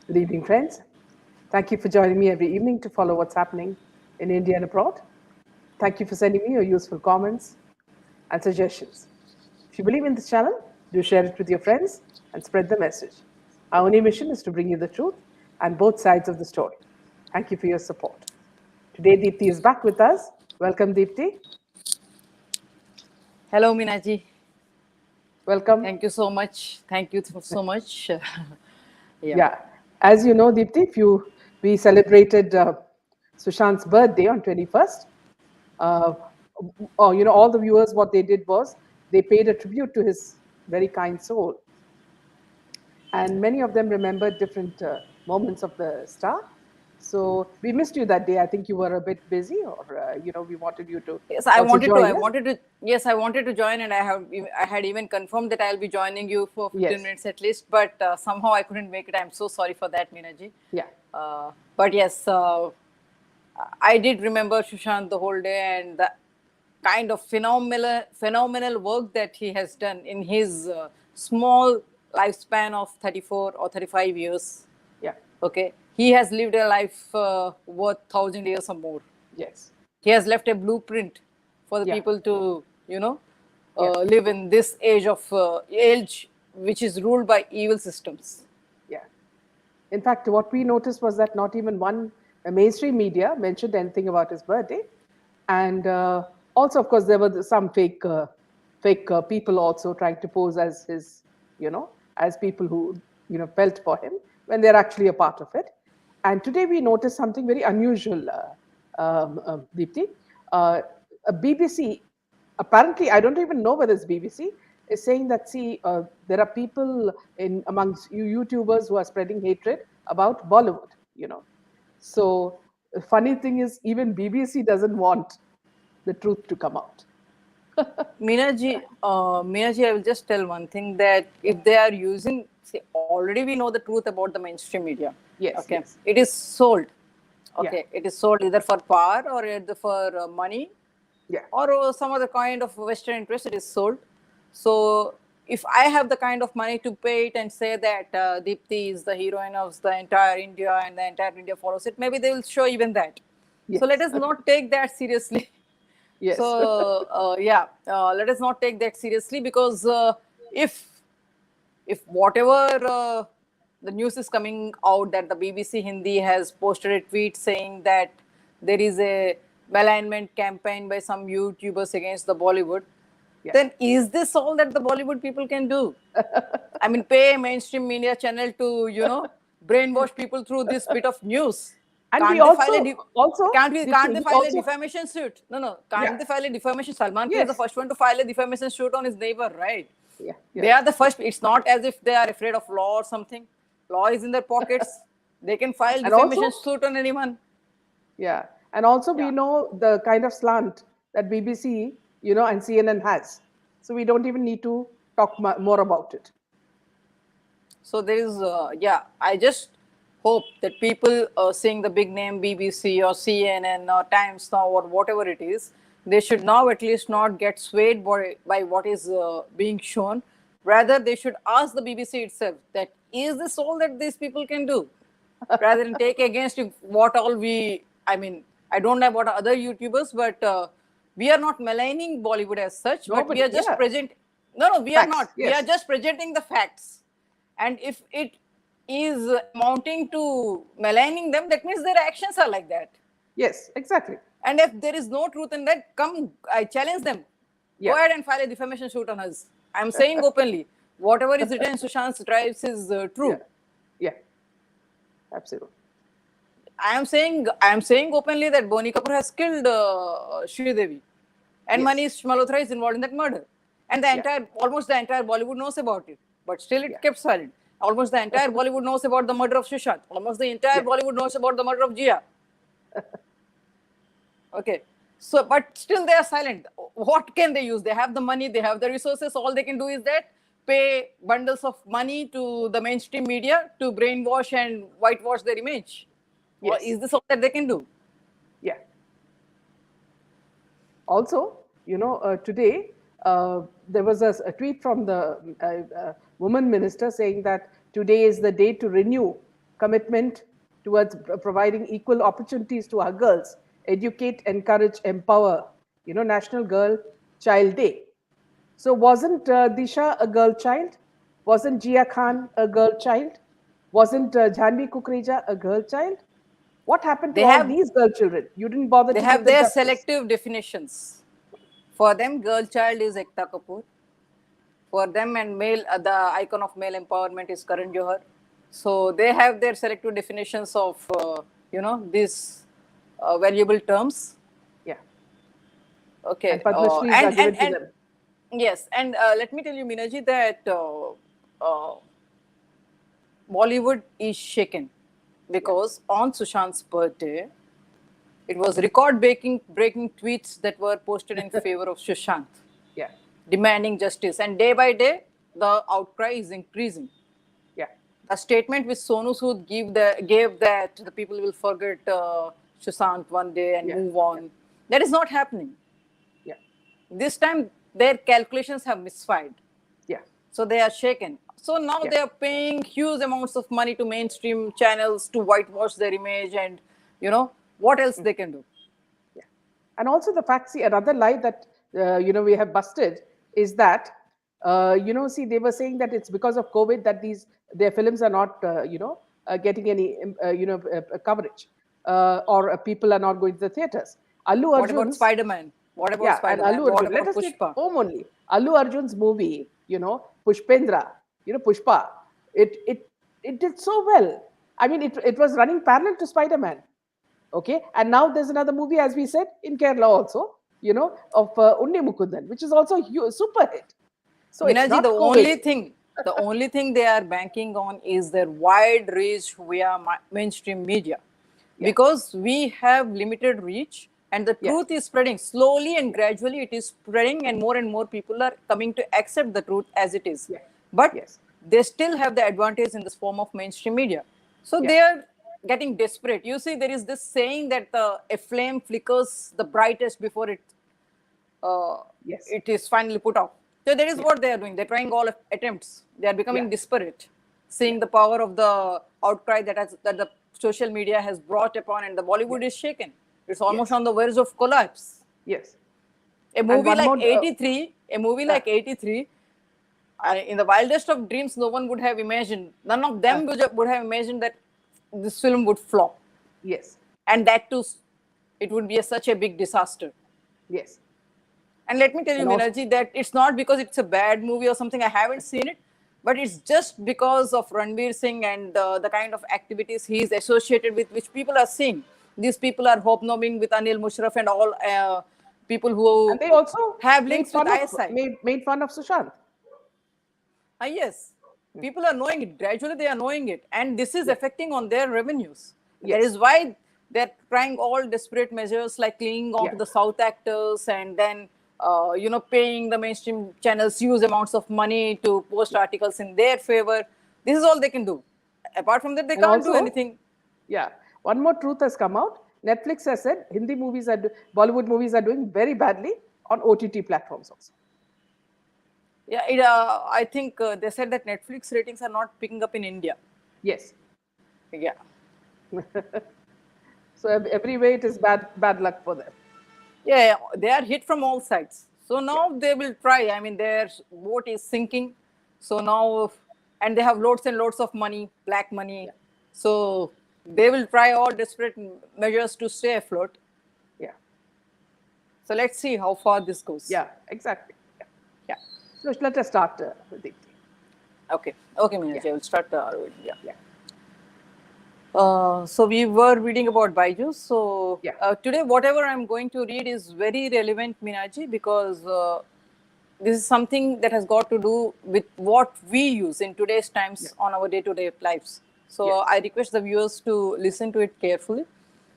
Good evening, friends. Thank you for joining me every evening to follow what's happening in India and abroad. Thank you for sending me your useful comments and suggestions. If you believe in this channel, do share it with your friends and spread the message. Our only mission is to bring you the truth and both sides of the story. Thank you for your support. Today, Deepti is back with us. Welcome, Deepti. Hello, Minaji. Welcome. Thank you so much. Thank you so much. Yeah. Yeah, as you know, Deepti, we celebrated Sushant's birthday on 21st. Uh, all the viewers, what they did was they paid a tribute to his very kind soul. And many of them remembered different moments of the star. So we missed you that day. I think you were a bit busy, or we wanted you to Yes, I also wanted to. join I us. wanted to. Yes, I wanted to join, and I had even confirmed that I'll be joining you for 15 Yes. minutes at least. But somehow I couldn't make it. I'm so sorry for that, Minaji. Yeah. But yes, I did remember Sushant the whole day and the kind of phenomenal work that he has done in his small lifespan of 34 or 35 years. Yeah. Okay, he has lived a life worth 1,000 years or more. Yes. He has left a blueprint for the Yeah. people to, Yeah. live in this age which is ruled by evil systems. Yeah. In fact, what we noticed was that not even one mainstream media mentioned anything about his birthday, and also, of course, there were some fake people also trying to pose as his, as people who felt for him when they're actually a part of it. And today we noticed something very unusual, Deepti. A BBC, apparently, I don't even know whether it's BBC, is saying that, see, there are people in amongst you YouTubers who are spreading hatred about Bollywood, So the funny thing is, even BBC doesn't want the truth to come out. Minaji, I will just tell one thing that if they are using, see, already we know the truth about the mainstream media. Yes, Okay, yes. it is sold. Yeah, Okay, it is sold either for power or either for money yeah, or some other kind of Western interest. It is sold. So if I have the kind of money to pay it and say that Deepti is the heroine of the entire India and the entire India follows it, maybe they will show even that. So let yes, us not take that seriously. yes. So let us not take that seriously because if whatever the news is coming out that the BBC Hindi has posted a tweet saying that there is a malignment campaign by some YouTubers against the Bollywood, Yeah. then is this all that the Bollywood people can do? I mean, pay a mainstream media channel to brainwash people through this bit of news. And we Can't they file also, Deepti, can't they we file a also, defamation suit? No. yeah, Can't they file a defamation? Salman Khan is the yes, first one to file a defamation suit on his neighbor, right? yeah, They yes, are the first. It's not as if they are afraid of law or something. Law is in their pockets. They can file and also, defamation suit on anyone. yeah, and also we Yeah. know the kind of slant that BBC, and CNN has. So we don't even need to talk more about it. So there is, I just hope that people seeing the big name BBC or CNN or Times Now or whatever it is, they should now at least not get swayed by what is being shown. Rather, they should ask the BBC itself that is this all that these people can do? Rather than take against what all I mean, I don't know about other YouTubers, but we are not maligning Bollywood as such, but we Nobody, are just yeah, present. No, we are facts, not. We are yes, just presenting the facts. And if it is amounting to maligning them, that means their actions are like that. yes, exactly, And if there is no truth in that, come, I challenge them. Go yeah, ahead and file a defamation suit on us. I'm saying openly, whatever is written in Sushant's drives is yeah, true. yeah, absolutely, I am saying openly that Boni Kapoor has killed Sridevi, and yes, Manish Malhotra is involved in that murder, and yeah, almost the entire Bollywood knows about it, but still yeah, it kept silent. Almost the entire Bollywood knows about the murder of Sushant. Almost the entire yeah, Bollywood knows about the murder of Jia. Okay, so but still they are silent. What can they use? They have the money, they have the resources. All they can do is that pay bundles of money to the mainstream media to brainwash and whitewash their image. Or yes, is this all that they can do? yeah. Also, today there was a tweet from the woman minister saying that today is the day to renew commitment towards providing equal opportunities to our girls, educate, encourage, empower, National Girl Child Day. So wasn't Disha a girl child? Wasn't Jia Khan a girl child? Wasn't Jhanvi Kukreja a girl child? What happened to They all have these girl children? You didn't bother they to give have them their justice. selective definitions. For them, girl child is Ekta Kapoor. For them, and male, the icon of male empowerment is Karan Johar. So they have their selective definitions of these valuable terms. Yeah. Okay, And Padma Shris are given to and them. yes, and let me tell you, Minaji, that Bollywood is shaken because on Sushant's birthday, it was record breaking tweets that were posted in favor of Sushant, Yeah. demanding justice. And day by day, the outcry is increasing. Yeah. A statement which Sonu Sood gave that the people will forget Sushant one day and Yeah. move on. That is not happening. Yeah. This time, their calculations have misfired. Yeah. So they are shaken. So now Yeah. they are paying huge amounts of money to mainstream channels to whitewash their image, and what else they can do. Yeah. And also the fact, see, another lie that, we have busted is that, see, they were saying that it's because of COVID that their films are not, getting any, coverage, or people are not going to the theaters. Allu What about Arjun's, Spider-Man? What about yeah, and Spider-Man? Allu What Arjun. Let about us take Pushpa? home only. Allu Arjun's movie, Pushpendra, Pushpa, it did so well. I mean, it was running parallel to Spider-Man. Okay, and now there's another movie, as we said, in Kerala also, of Unni Mukundan, which is also a super hit. So it's Minaji, not COVID. the only thing they are banking on is their wide reach via mainstream media, Yeah, because we have limited reach, and the yeah, truth is spreading slowly and gradually. It is spreading, and more people are coming to accept the truth as it is. yeah, But yes, they still have the advantage in this form of mainstream media. So yeah, they are getting desperate. You see, there is this saying that a flame flickers the brightest before uh, yes, it is finally put out. So that is yeah, what they are doing. They're trying all attempts. They are yeah, becoming disparate, yeah, seeing the power of the outcry that the social media has brought upon, and the yeah, Bollywood is shaken. It's almost yes, on the verge of collapse. yes. A And movie one like more, 83, uh, 83, in the wildest of dreams, no one would have imagined. None of uh, them would have imagined that this film would flop, yes, and that too, it would be such a big disaster. yes, And let me tell you, and also, Minaji, that it's not because it's a bad movie or something. I haven't seen it, but it's just because of Ranveer Singh and the kind of activities he is associated with, which people are seeing. These people are hobnobbing with Anil Mushraf and all people and who they also have made links with fun of ISI. made fun of Sushant. Yes, people are knowing it. Gradually, they are knowing it, and this is Yeah, affecting on their revenues. That yes, is why they're trying all desperate measures like clinging on yeah, to the South actors, and then paying the mainstream channels huge amounts of money to post yeah, articles in their favor. This is all they can do. Apart from that, they and can't do also, anything. yeah, one more truth has come out. Netflix has said Bollywood movies are doing very badly on OTT platforms also. Yeah, I think they said that Netflix ratings are not picking up in India. Yes. Yeah. So every way it is bad luck for them. Yeah, they are hit from all sides. So Yeah. now they will try. I mean, their boat is sinking. So now, and they have loads and loads of money, black money. Yeah. So they will try all desperate measures to stay afloat. Yeah. So let's see how far this goes. Yeah. Exactly. Yeah. Yeah. So let us start, Deepti. Okay. Okay, Yeah. Meenakshi, I will start. Yeah. Yeah. So we were reading about Byju. So Yeah. today, whatever I'm going to read is very relevant, Minaji, because this is something that has got to do with what we use in today's Yeah. times on our day-to-day lives. So Yes. I request the viewers to listen to it carefully.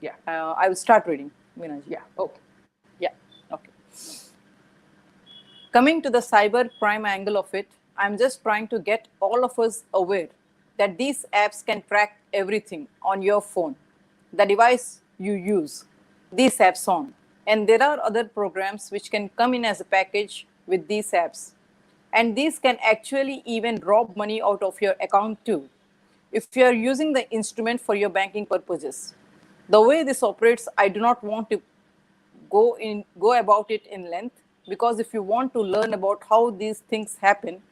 Yeah. I will start reading, Minaji. Yeah. Okay. Yeah. Okay. Coming to the cyber crime angle of it, I'm just trying to get all of us aware that these apps can track everything on your phone, the device you use, these apps on. And there are other programs which can come in as a package with these apps. And these can actually even rob money out of your account too. if you are using the instrument for your banking purposes. The way this operates, I do not want to go about it in length, because if you want to learn about how these things happen,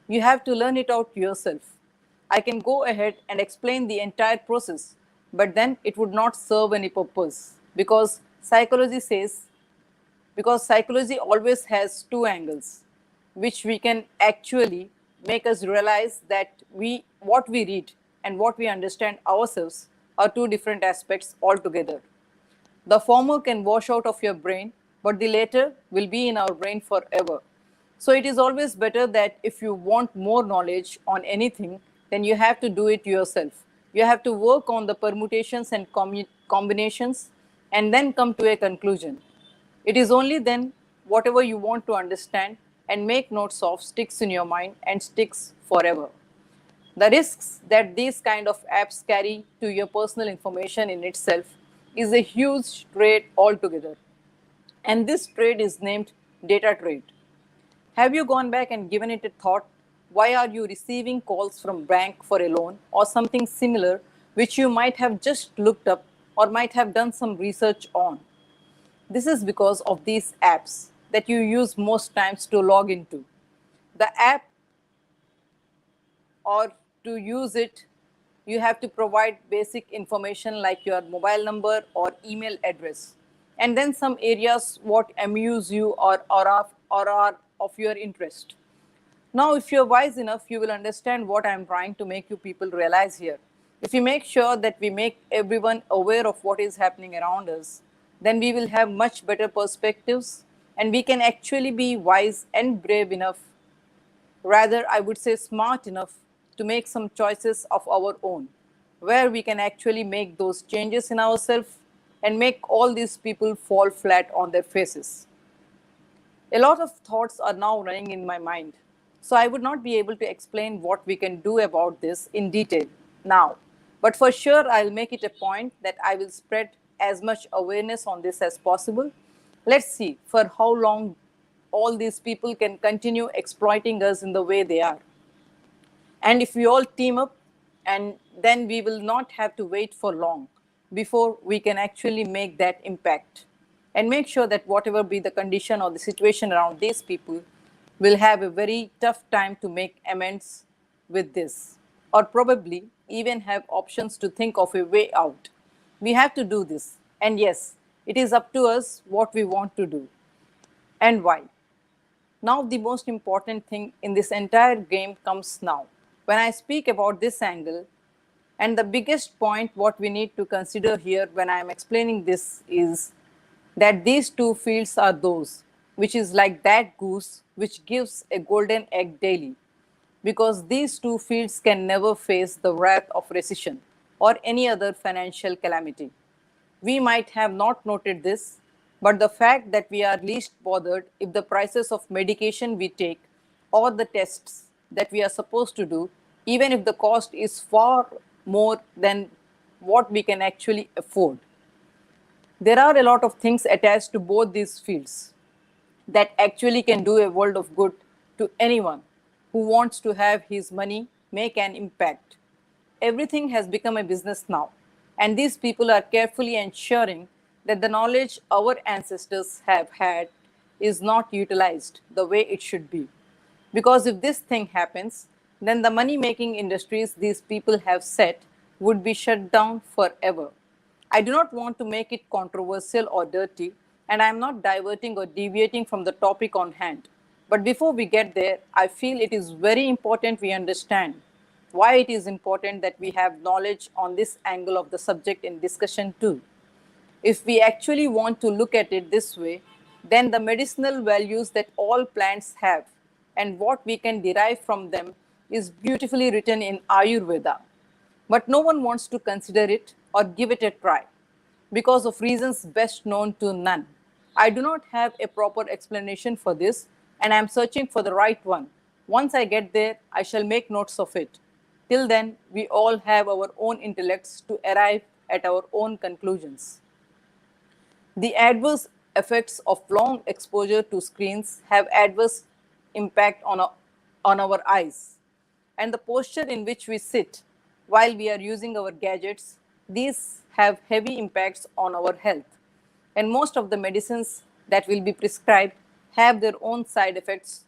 you have to learn it out yourself. I can go ahead and explain the entire process, but then it would not serve any purpose, because psychology always has two angles, which we can actually make us realize that we what we read and what we understand ourselves are two different aspects altogether. The former can wash out of your brain, but the latter will be in our brain forever. So it is always better that if you want more knowledge on anything, then you have to do it yourself. You have to work on the permutations and combinations and then come to a conclusion. It is only then whatever you want to understand and make notes of sticks in your mind and sticks forever. The risks that these kind of apps carry to your personal information in itself is a huge trade altogether. And this trade is named data trade. Have you gone back and given it a thought? Why are you receiving calls from bank for a loan or something similar which you might have just looked up or might have done some research on? This is because of these apps that you use most times to log into. The app, or to use it, you have to provide basic information like your mobile number or email address, and then some areas what amuse you or are of your interest. Now, if you're wise enough, you will understand what I'm trying to make you people realize here. If we make sure that we make everyone aware of what is happening around us, then we will have much better perspectives, and we can actually be wise and brave enough, rather, I would say smart enough, to make some choices of our own, where we can actually make those changes in ourselves and make all these people fall flat on their faces. A lot of thoughts are now running in my mind, so I would not be able to explain what we can do about this in detail now. But for sure, I'll make it a point that I will spread as much awareness on this as possible. Let's see for how long all these people can continue exploiting us in the way they are. And if we all team up, and then we will not have to wait for long before we can actually make that impact and make sure that whatever be the condition or the situation around these people will have a very tough time to make amends with this, or probably even have options to think of a way out. We have to do this, and yes, it is up to us what we want to do and why. Now, the most important thing in this entire game comes now. When I speak about this angle, and the biggest point what we need to consider here when I am explaining this is that these two fields are those, which is like that goose which gives a golden egg daily, because these two fields can never face the wrath of recession or any other financial calamity. We might have not noted this, but the fact that we are least bothered if the prices of medication we take or the tests that we are supposed to do, even if the cost is far more than what we can actually afford. There are a lot of things attached to both these fields that actually can do a world of good to anyone who wants to have his money make an impact. Everything has become a business now, and these people are carefully ensuring that the knowledge our ancestors have had is not utilized the way it should be. Because if this thing happens, then the money making industries these people have set would be shut down forever. I do not want to make it controversial or dirty, and I am not diverting or deviating from the topic on hand. But before we get there, I feel it is very important we understand why it is important that we have knowledge on this angle of the subject in discussion too. If we actually want to look at it this way, then the medicinal values that all plants have and what we can derive from them is beautifully written in Ayurveda. But no one wants to consider it or give it a try because of reasons best known to none. I do not have a proper explanation for this, and I am searching for the right one. Once I get there, I shall make notes of it. Till then, we all have our own intellects to arrive at our own conclusions. The adverse effects of long exposure to screens have adverse impact on our eyes and the posture in which we sit. while we are using our gadgets, these have heavy impacts on our health. And most of the medicines that will be prescribed have their own side effects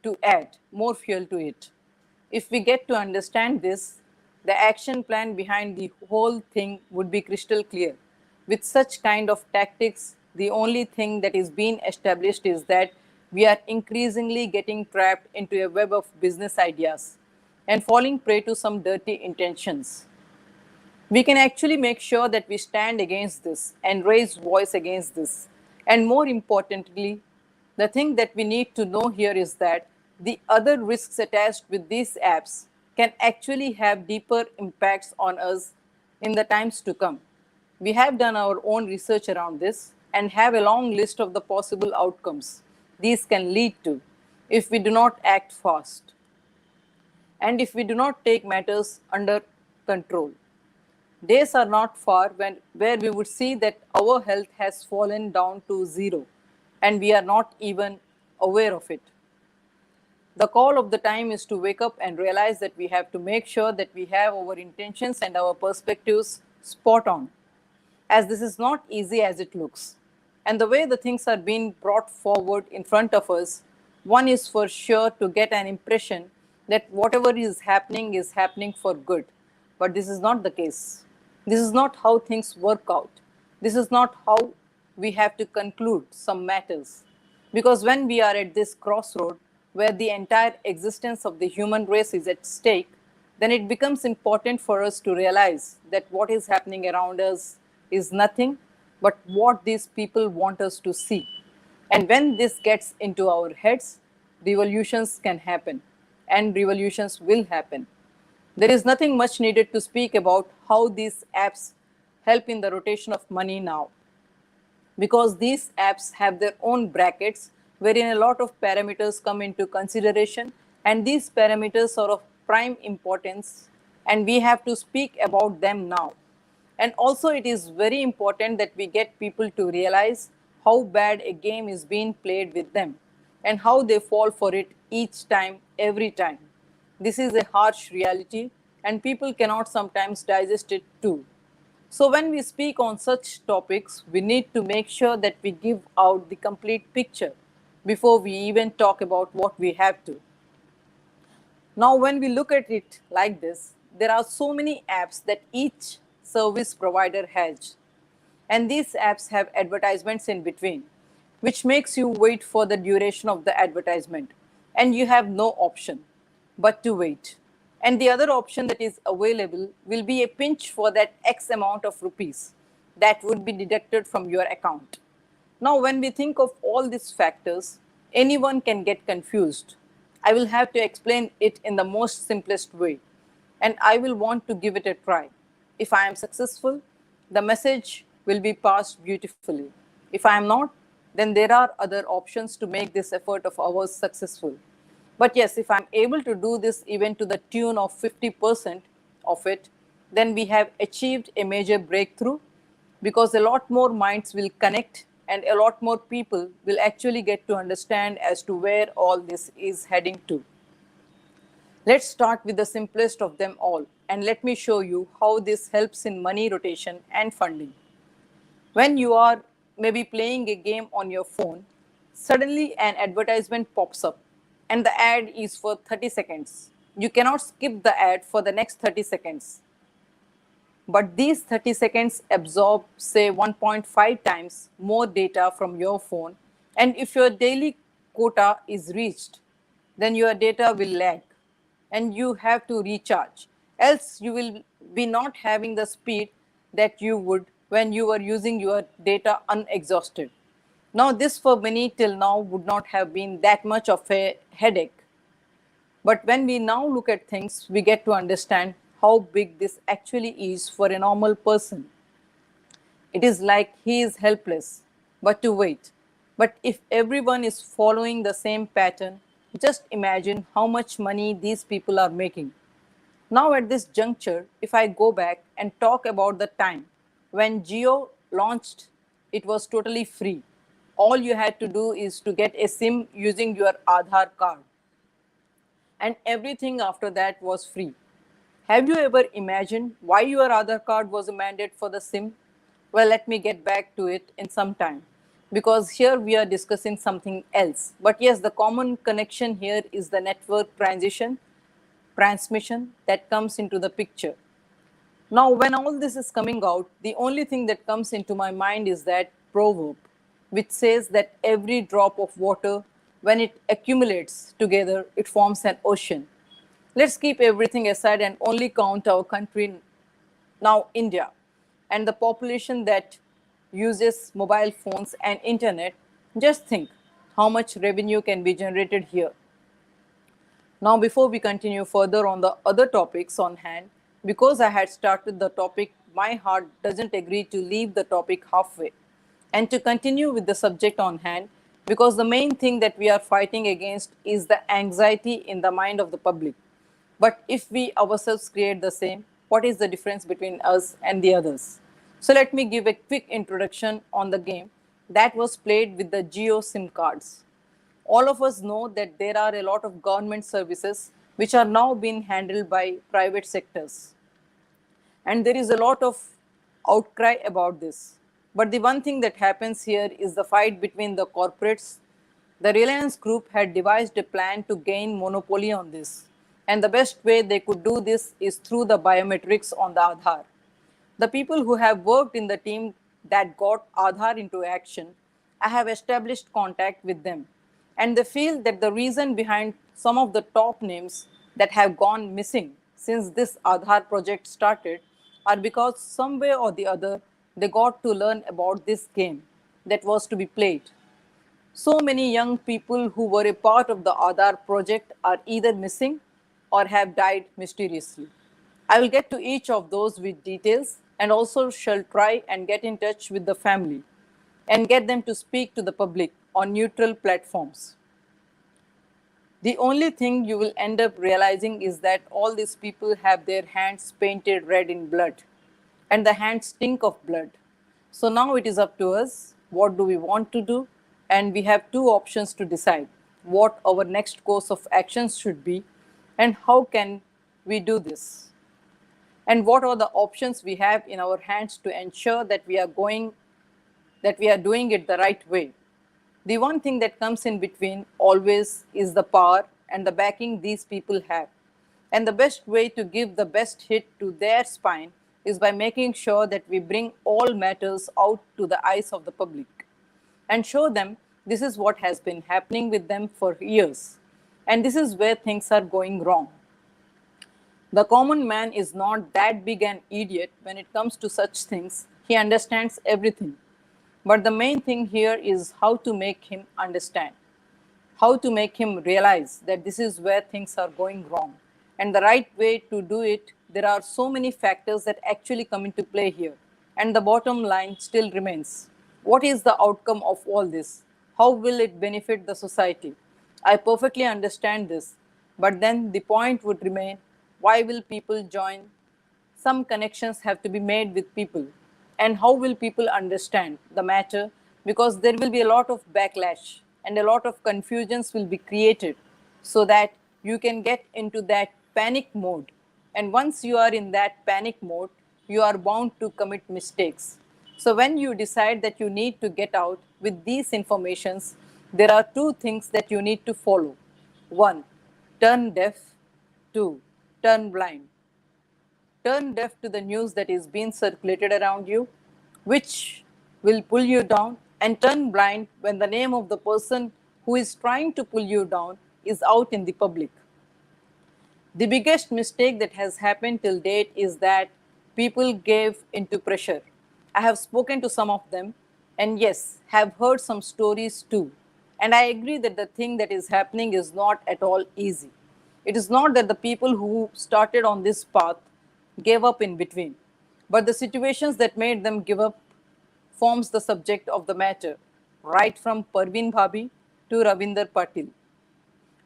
to add more fuel to it. If we get to understand this, the action plan behind the whole thing would be crystal clear. With such kind of tactics, the only thing that is being established is that we are increasingly getting trapped into a web of business ideas and falling prey to some dirty intentions. We can actually make sure that we stand against this and raise voice against this. And more importantly, the thing that we need to know here is that the other risks attached with these apps can actually have deeper impacts on us in the times to come. We have done our own research around this and have a long list of the possible outcomes these can lead to if we do not act fast and if we do not take matters under control. Days are not far where we would see that our health has fallen down to zero and we are not even aware of it. The call of the time is to wake up and realize that we have to make sure that we have our intentions and our perspectives spot on, as this is not easy as it looks. And the way the things are being brought forward in front of us, one is for sure to get an impression that whatever is happening for good. But this is not the case. This is not how things work out. This is not how we have to conclude some matters. Because when we are at this crossroad where the entire existence of the human race is at stake, then it becomes important for us to realize that what is happening around us is nothing but what these people want us to see. And when this gets into our heads, revolutions can happen, and revolutions will happen. There is nothing much needed to speak about how these apps help in the rotation of money now, because these apps have their own brackets wherein a lot of parameters come into consideration, and these parameters are of prime importance and we have to speak about them now. And also it is very important that we get people to realize how bad a game is being played with them and how they fall for it each time, every time. This is a harsh reality and people cannot sometimes digest it too. So when we speak on such topics, we need to make sure that we give out the complete picture before we even talk about what we have to. Now, when we look at it like this, there are so many apps that each service provider has. And these apps have advertisements in between, which makes you wait for the duration of the advertisement. And you have no option but to wait. And the other option that is available will be a pinch for that X amount of rupees that would be deducted from your account. Now, when we think of all these factors, anyone can get confused. I will have to explain it in the most simplest way, and I will want to give it a try. If I am successful, the message will be passed beautifully. If I am not, then there are other options to make this effort of ours successful. But yes, if I'm able to do this even to the tune of 50% of it, then we have achieved a major breakthrough, because a lot more minds will connect and a lot more people will actually get to understand as to where all this is heading to. Let's start with the simplest of them all, and let me show you how this helps in money rotation and funding. When you are maybe playing a game on your phone, suddenly an advertisement pops up and the ad is for 30 seconds. You cannot skip the ad for the next 30 seconds. But these 30 seconds absorb, say, 1.5 times more data from your phone. And if your daily quota is reached, then your data will lag and you have to recharge. Else, you will be not having the speed that you would when you were using your data unexhausted. Now, this for many till now would not have been that much of a headache. But when we now look at things, we get to understand how big this actually is for a normal person. It is like he is helpless, but to wait. But if everyone is following the same pattern, just imagine how much money these people are making. Now, at this juncture, if I go back and talk about the time when Geo launched, it was totally free. All you had to do is to get a SIM using your Aadhar card, and everything after that was free. Have you ever imagined why your Aadhar card was a mandate for the SIM? Well, let me get back to it in some time because here we are discussing something else. But yes, the common connection here is the network transmission that comes into the picture. Now, when all this is coming out, the only thing that comes into my mind is that proverb, which says that every drop of water, when it accumulates together, it forms an ocean. Let's keep everything aside and only count our country now, India, and the population that uses mobile phones and internet. Just think how much revenue can be generated here. Now, before we continue further on the other topics on hand, because I had started the topic, my heart doesn't agree to leave the topic halfway and to continue with the subject on hand because the main thing that we are fighting against is the anxiety in the mind of the public. But if we ourselves create the same, what is the difference between us and the others? So, let me give a quick introduction on the game that was played with the Geo SIM cards. All of us know that there are a lot of government services which are now being handled by private sectors. And there is a lot of outcry about this. But the one thing that happens here is the fight between the corporates. The Reliance Group had devised a plan to gain monopoly on this. And the best way they could do this is through the biometrics on the Aadhar. The people who have worked in the team that got Aadhar into action, I have established contact with them. And they feel that the reason behind some of the top names that have gone missing since this Aadhar project started are because some way or the other they got to learn about this game that was to be played. So many young people who were a part of the Aadhar project are either missing or have died mysteriously. I will get to each of those with details and also shall try and get in touch with the family and get them to speak to the public on neutral platforms. The only thing you will end up realizing is that all these people have their hands painted red in blood, and the hands stink of blood. So now it is up to us. What do we want to do? And we have two options to decide what our next course of actions should be and how can we do this. And what are the options we have in our hands to ensure that we are doing it the right way. The one thing that comes in between always is the power and the backing these people have. And the best way to give the best hit to their spine is by making sure that we bring all matters out to the eyes of the public and show them this is what has been happening with them for years. And this is where things are going wrong. The common man is not that big an idiot when it comes to such things. He understands everything. But the main thing here is how to make him understand, how to make him realize that this is where things are going wrong. And the right way to do it, there are so many factors that actually come into play here. And the bottom line still remains. What is the outcome of all this? How will it benefit the society? I perfectly understand this. But then the point would remain, why will people join? Some connections have to be made with people. And how will people understand the matter? Because there will be a lot of backlash and a lot of confusions will be created so that you can get into that panic mode. And once you are in that panic mode, you are bound to commit mistakes. So when you decide that you need to get out with these informations, there are two things that you need to follow. One, turn deaf. Two, turn blind. Turn deaf to the news that is being circulated around you, which will pull you down, and turn blind when the name of the person who is trying to pull you down is out in the public. The biggest mistake that has happened till date is that people gave into pressure. I have spoken to some of them, and yes, have heard some stories too. And I agree that the thing that is happening is not at all easy. It is not that the people who started on this path gave up in between, but the situations that made them give up forms the subject of the matter, right from Parveen Bhabhi to Ravinder Patil.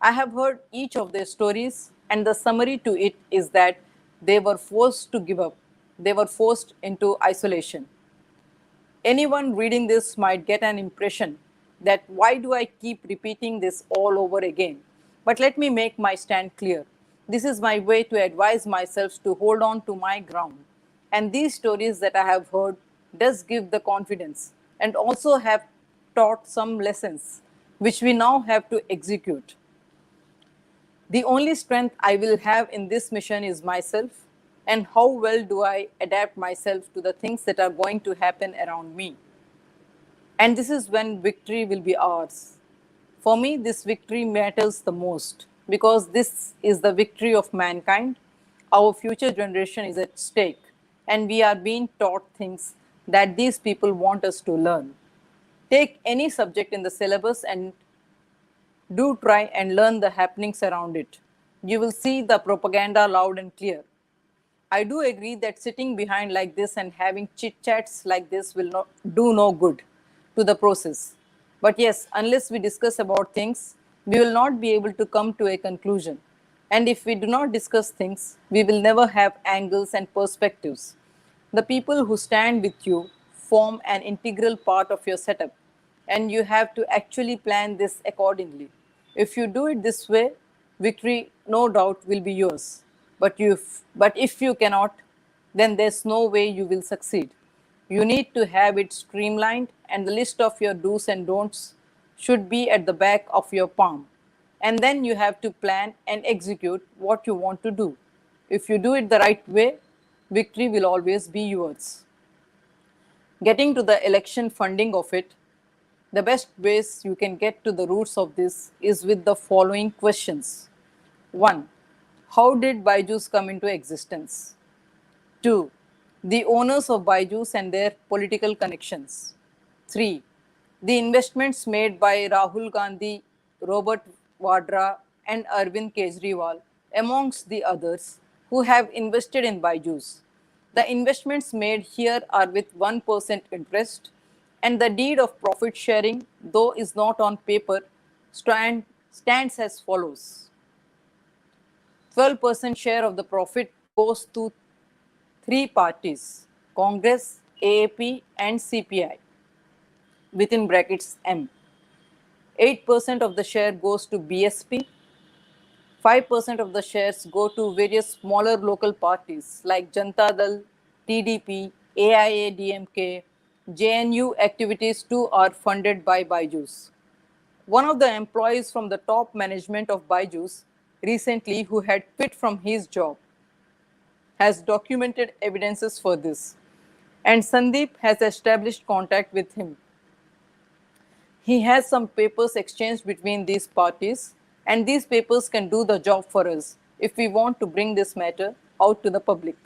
I have heard each of their stories, and the summary to it is that they were forced to give up. They were forced into isolation. Anyone reading this might get an impression that why do I keep repeating this all over again? But let me make my stand clear. This is my way to advise myself to hold on to my ground. And these stories that I have heard does give the confidence and also have taught some lessons which we now have to execute. The only strength I will have in this mission is myself, and how well do I adapt myself to the things that are going to happen around me. And this is when victory will be ours. For me, this victory matters the most because this is the victory of mankind. Our future generation is at stake, and we are being taught things that these people want us to learn. Take any subject in the syllabus and do try and learn the happenings around it. You will see the propaganda loud and clear. I do agree that sitting behind like this and having chit chats like this will not do no good to the process. But yes, unless we discuss about things, we will not be able to come to a conclusion. And if we do not discuss things, we will never have angles and perspectives. The people who stand with you form an integral part of your setup, and you have to actually plan this accordingly. If you do it this way, victory, no doubt, will be yours. But if you cannot, then there's no way you will succeed. You need to have it streamlined, and the list of your do's and don'ts should be at the back of your palm. And then you have to plan and execute what you want to do. If you do it the right way, victory will always be yours. Getting to the election funding of it, the best ways you can get to the roots of this is with the following questions. 1. How did Byju's come into existence? 2. The owners of Byju's and their political connections. 3. The investments made by Rahul Gandhi, Robert Vadra, and Arvind Kejriwal, amongst the others, who have invested in Byju's. The investments made here are with 1% interest, and the deed of profit sharing, though is not on paper, stands as follows. 12% share of the profit goes to three parties: Congress, AAP, and CPI, within brackets M. 8% of the share goes to BSP. 5% of the shares go to various smaller local parties like Janta Dal, TDP, AIADMK. JNU activities too are funded by Byju's. One of the employees from the top management of Byju's recently, who had quit from his job, has documented evidences for this, and Sandeep has established contact with him. He has some papers exchanged between these parties, and these papers can do the job for us if we want to bring this matter out to the public.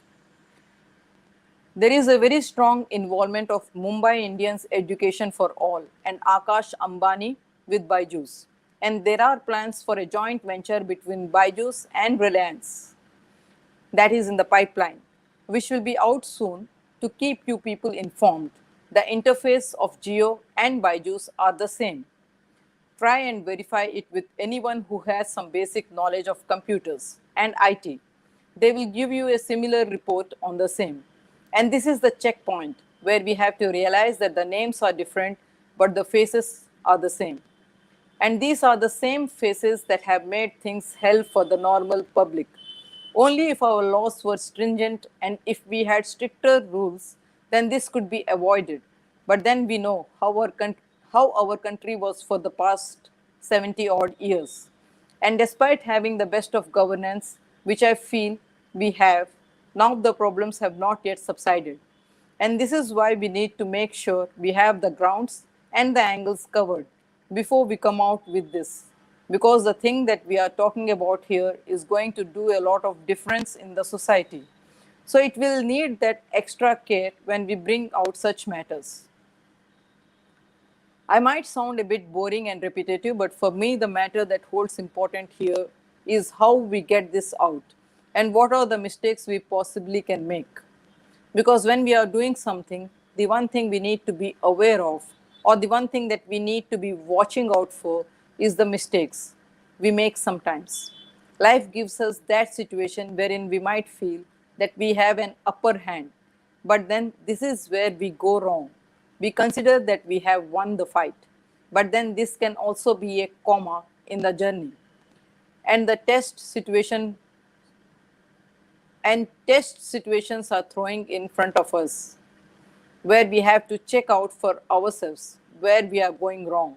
There is a very strong involvement of Mumbai Indians Education for All and Akash Ambani with Byju's, and there are plans for a joint venture between Byju's and Reliance that is in the pipeline, which will be out soon to keep you people informed. The interface of Jio and Byju's are the same. Try and verify it with anyone who has some basic knowledge of computers and IT. They will give you a similar report on the same. And this is the checkpoint where we have to realize that the names are different, but the faces are the same. And these are the same faces that have made things hell for the normal public. Only if our laws were stringent and if we had stricter rules, then this could be avoided. But then we know how our country was for the past 70 odd years. And despite having the best of governance, which I feel we have, now the problems have not yet subsided. And this is why we need to make sure we have the grounds and the angles covered before we come out with this. Because the thing that we are talking about here is going to do a lot of difference in the society. So it will need that extra care when we bring out such matters. I might sound a bit boring and repetitive, but for me, the matter that holds important here is how we get this out and what are the mistakes we possibly can make. Because when we are doing something, the one thing we need to be aware of, or the one thing that we need to be watching out for, is the mistakes we make sometimes. Life gives us that situation wherein we might feel that we have an upper hand, but then this is where we go wrong. We consider that we have won the fight, but then this can also be a comma in the journey. And the test situation and test situations are throwing in front of us, where we have to check out for ourselves where we are going wrong.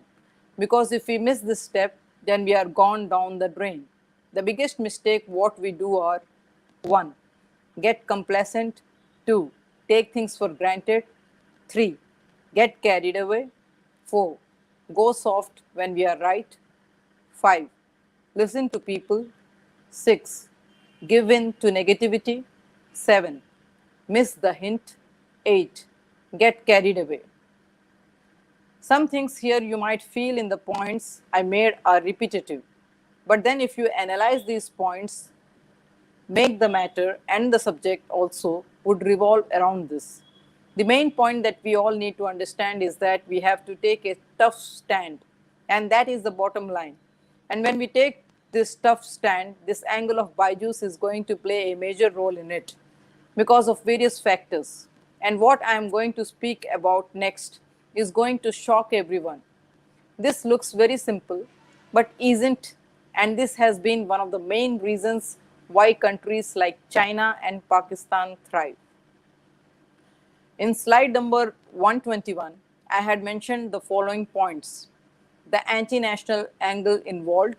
Because if we miss this step, then we are gone down the drain. The biggest mistake what we do are: 1. Get complacent. 2. Take things for granted. 3. Get carried away. 4. Go soft when we are right. 5. Listen to people. 6. Give in to negativity. 7. Miss the hint. 8. Get carried away. Some things here you might feel in the points I made are repetitive. But then, if you analyze these points, make the matter and the subject also would revolve around this. The main point that we all need to understand is that we have to take a tough stand, and that is the bottom line. And when we take this tough stand, this angle of Byju's is going to play a major role in it because of various factors. And what I am going to speak about next is going to shock everyone. This looks very simple, but isn't, and this has been one of the main reasons why countries like China and Pakistan thrive. In slide number 121, I had mentioned the following points: the anti national angle involved,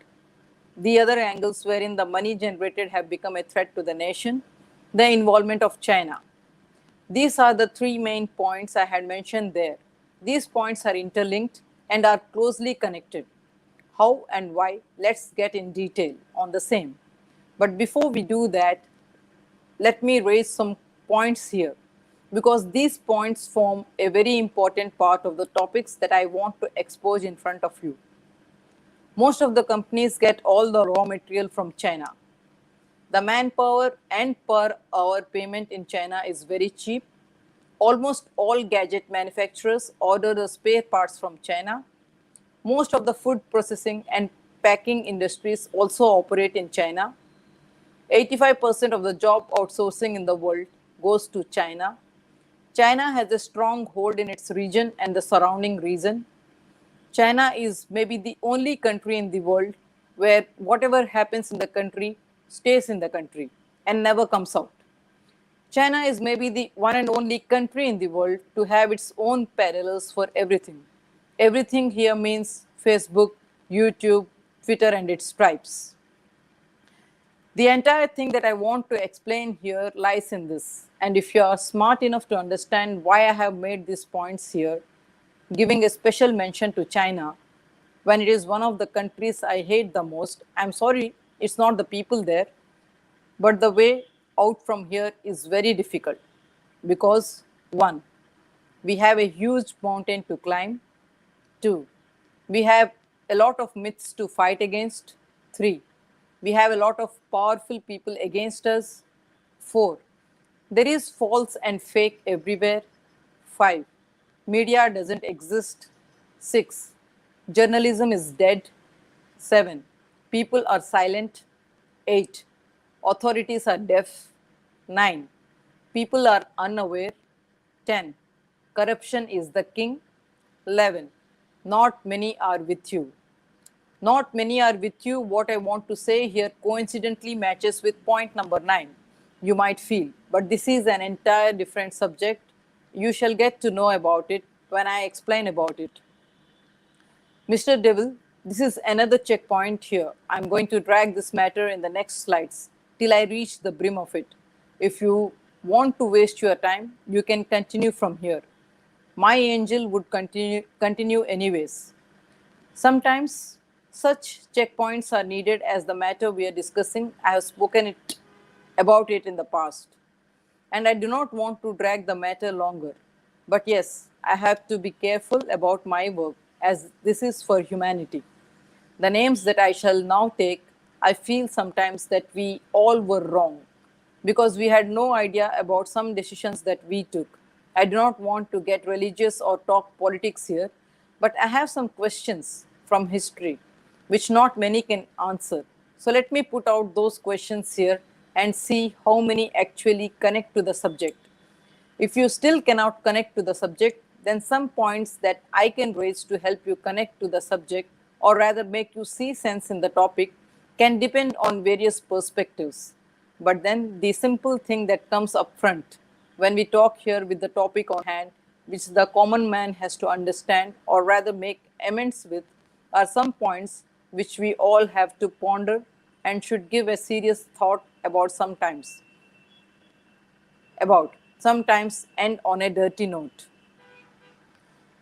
the other angles wherein the money generated have become a threat to the nation, the involvement of China. These are the three main points I had mentioned there. These points are interlinked and are closely connected. How and why? Let's get in detail on the same. But before we do that, let me raise some points here, because these points form a very important part of the topics that I want to expose in front of you. Most of the companies get all the raw material from China. The manpower and per hour payment in China is very cheap. Almost all gadget manufacturers order the spare parts from China. Most of the food processing and packing industries also operate in China. 85% of the job outsourcing in the world goes to China. China has a strong hold in its region and the surrounding region. China is maybe the only country in the world where whatever happens in the country stays in the country and never comes out. China is maybe the one and only country in the world to have its own parallels for everything. Everything here means Facebook, YouTube, Twitter, and its stripes. The entire thing that I want to explain here lies in this. And if you are smart enough to understand why I have made these points here, giving a special mention to China, when it is one of the countries I hate the most, I'm sorry, it's not the people there, but the way out from here is very difficult. Because, 1, we have a huge mountain to climb. 2, we have a lot of myths to fight against. 3, we have a lot of powerful people against us. 4, there is false and fake everywhere. 5, media doesn't exist. 6, journalism is dead. 7, people are silent. 8, authorities are deaf. 9, people are unaware. 10, corruption is the king. 11, not many are with you. Not many are with you, what I want to say here coincidentally matches with point number 9, you might feel. But this is an entire different subject. You shall get to know about it when I explain about it. Mr. Devil, this is another checkpoint here. I'm going to drag this matter in the next slides till I reach the brim of it. If you want to waste your time, you can continue from here. My angel would continue anyways. Sometimes such checkpoints are needed as the matter we are discussing. I have spoken about it in the past. And I do not want to drag the matter longer. But yes, I have to be careful about my work, as this is for humanity. The names that I shall now take, I feel sometimes that we all were wrong because we had no idea about some decisions that we took. I do not want to get religious or talk politics here, but I have some questions from history which not many can answer. So let me put out those questions here and see how many actually connect to the subject. If you still cannot connect to the subject, then some points that I can raise to help you connect to the subject, or rather make you see sense in the topic, can depend on various perspectives. But then the simple thing that comes up front when we talk here with the topic on hand, which the common man has to understand or rather make amends with, are some points which we all have to ponder and should give a serious thought about sometimes end on a dirty note.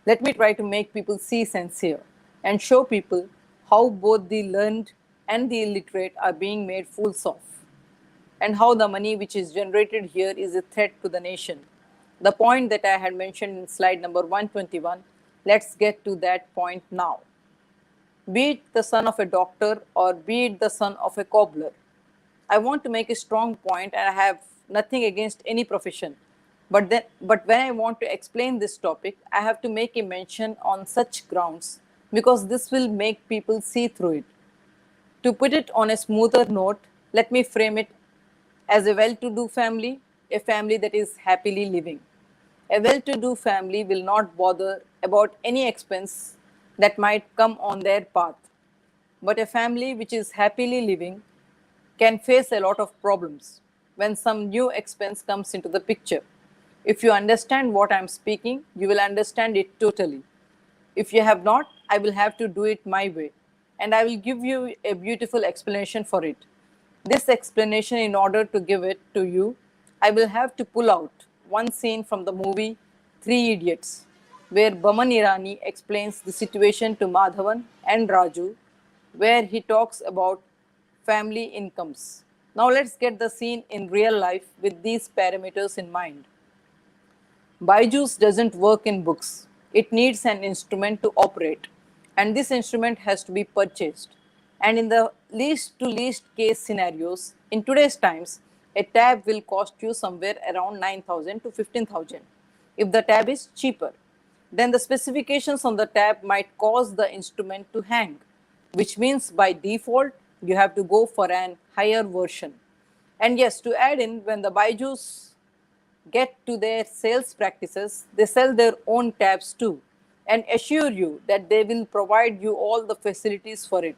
Let me try to make people see sense here and show people how both the learned and the illiterate are being made fools of, and how the money which is generated here is a threat to the nation. The point that I had mentioned in slide number 121, let's get to that point now. Be it the son of a doctor or be it the son of a cobbler, I want to make a strong point, and I have nothing against any profession. But when I want to explain this topic, I have to make a mention on such grounds because this will make people see through it. To put it on a smoother note, let me frame it as a well to do family, a family that is happily living. A well to do family will not bother about any expense that might come on their path. But a family which is happily living can face a lot of problems when some new expense comes into the picture. If you understand what I'm speaking, you will understand it totally. If you have not, I will have to do it my way, and I will give you a beautiful explanation for it. This explanation, in order to give it to you, I will have to pull out one scene from the movie Three Idiots, where Baman Irani explains the situation to Madhavan and Raju, where he talks about family incomes. Now let's get the scene in real life with these parameters in mind. Byju's doesn't work in books. It needs an instrument to operate, and this instrument has to be purchased. And in the least to least case scenarios, in today's times, a tab will cost you somewhere around 9,000 to 15,000 if the tab is cheaper. Then the specifications on the tab might cause the instrument to hang, which means by default you have to go for an higher version. And yes, to add in, when the Byju's get to their sales practices, they sell their own tabs too and assure you that they will provide you all the facilities for it,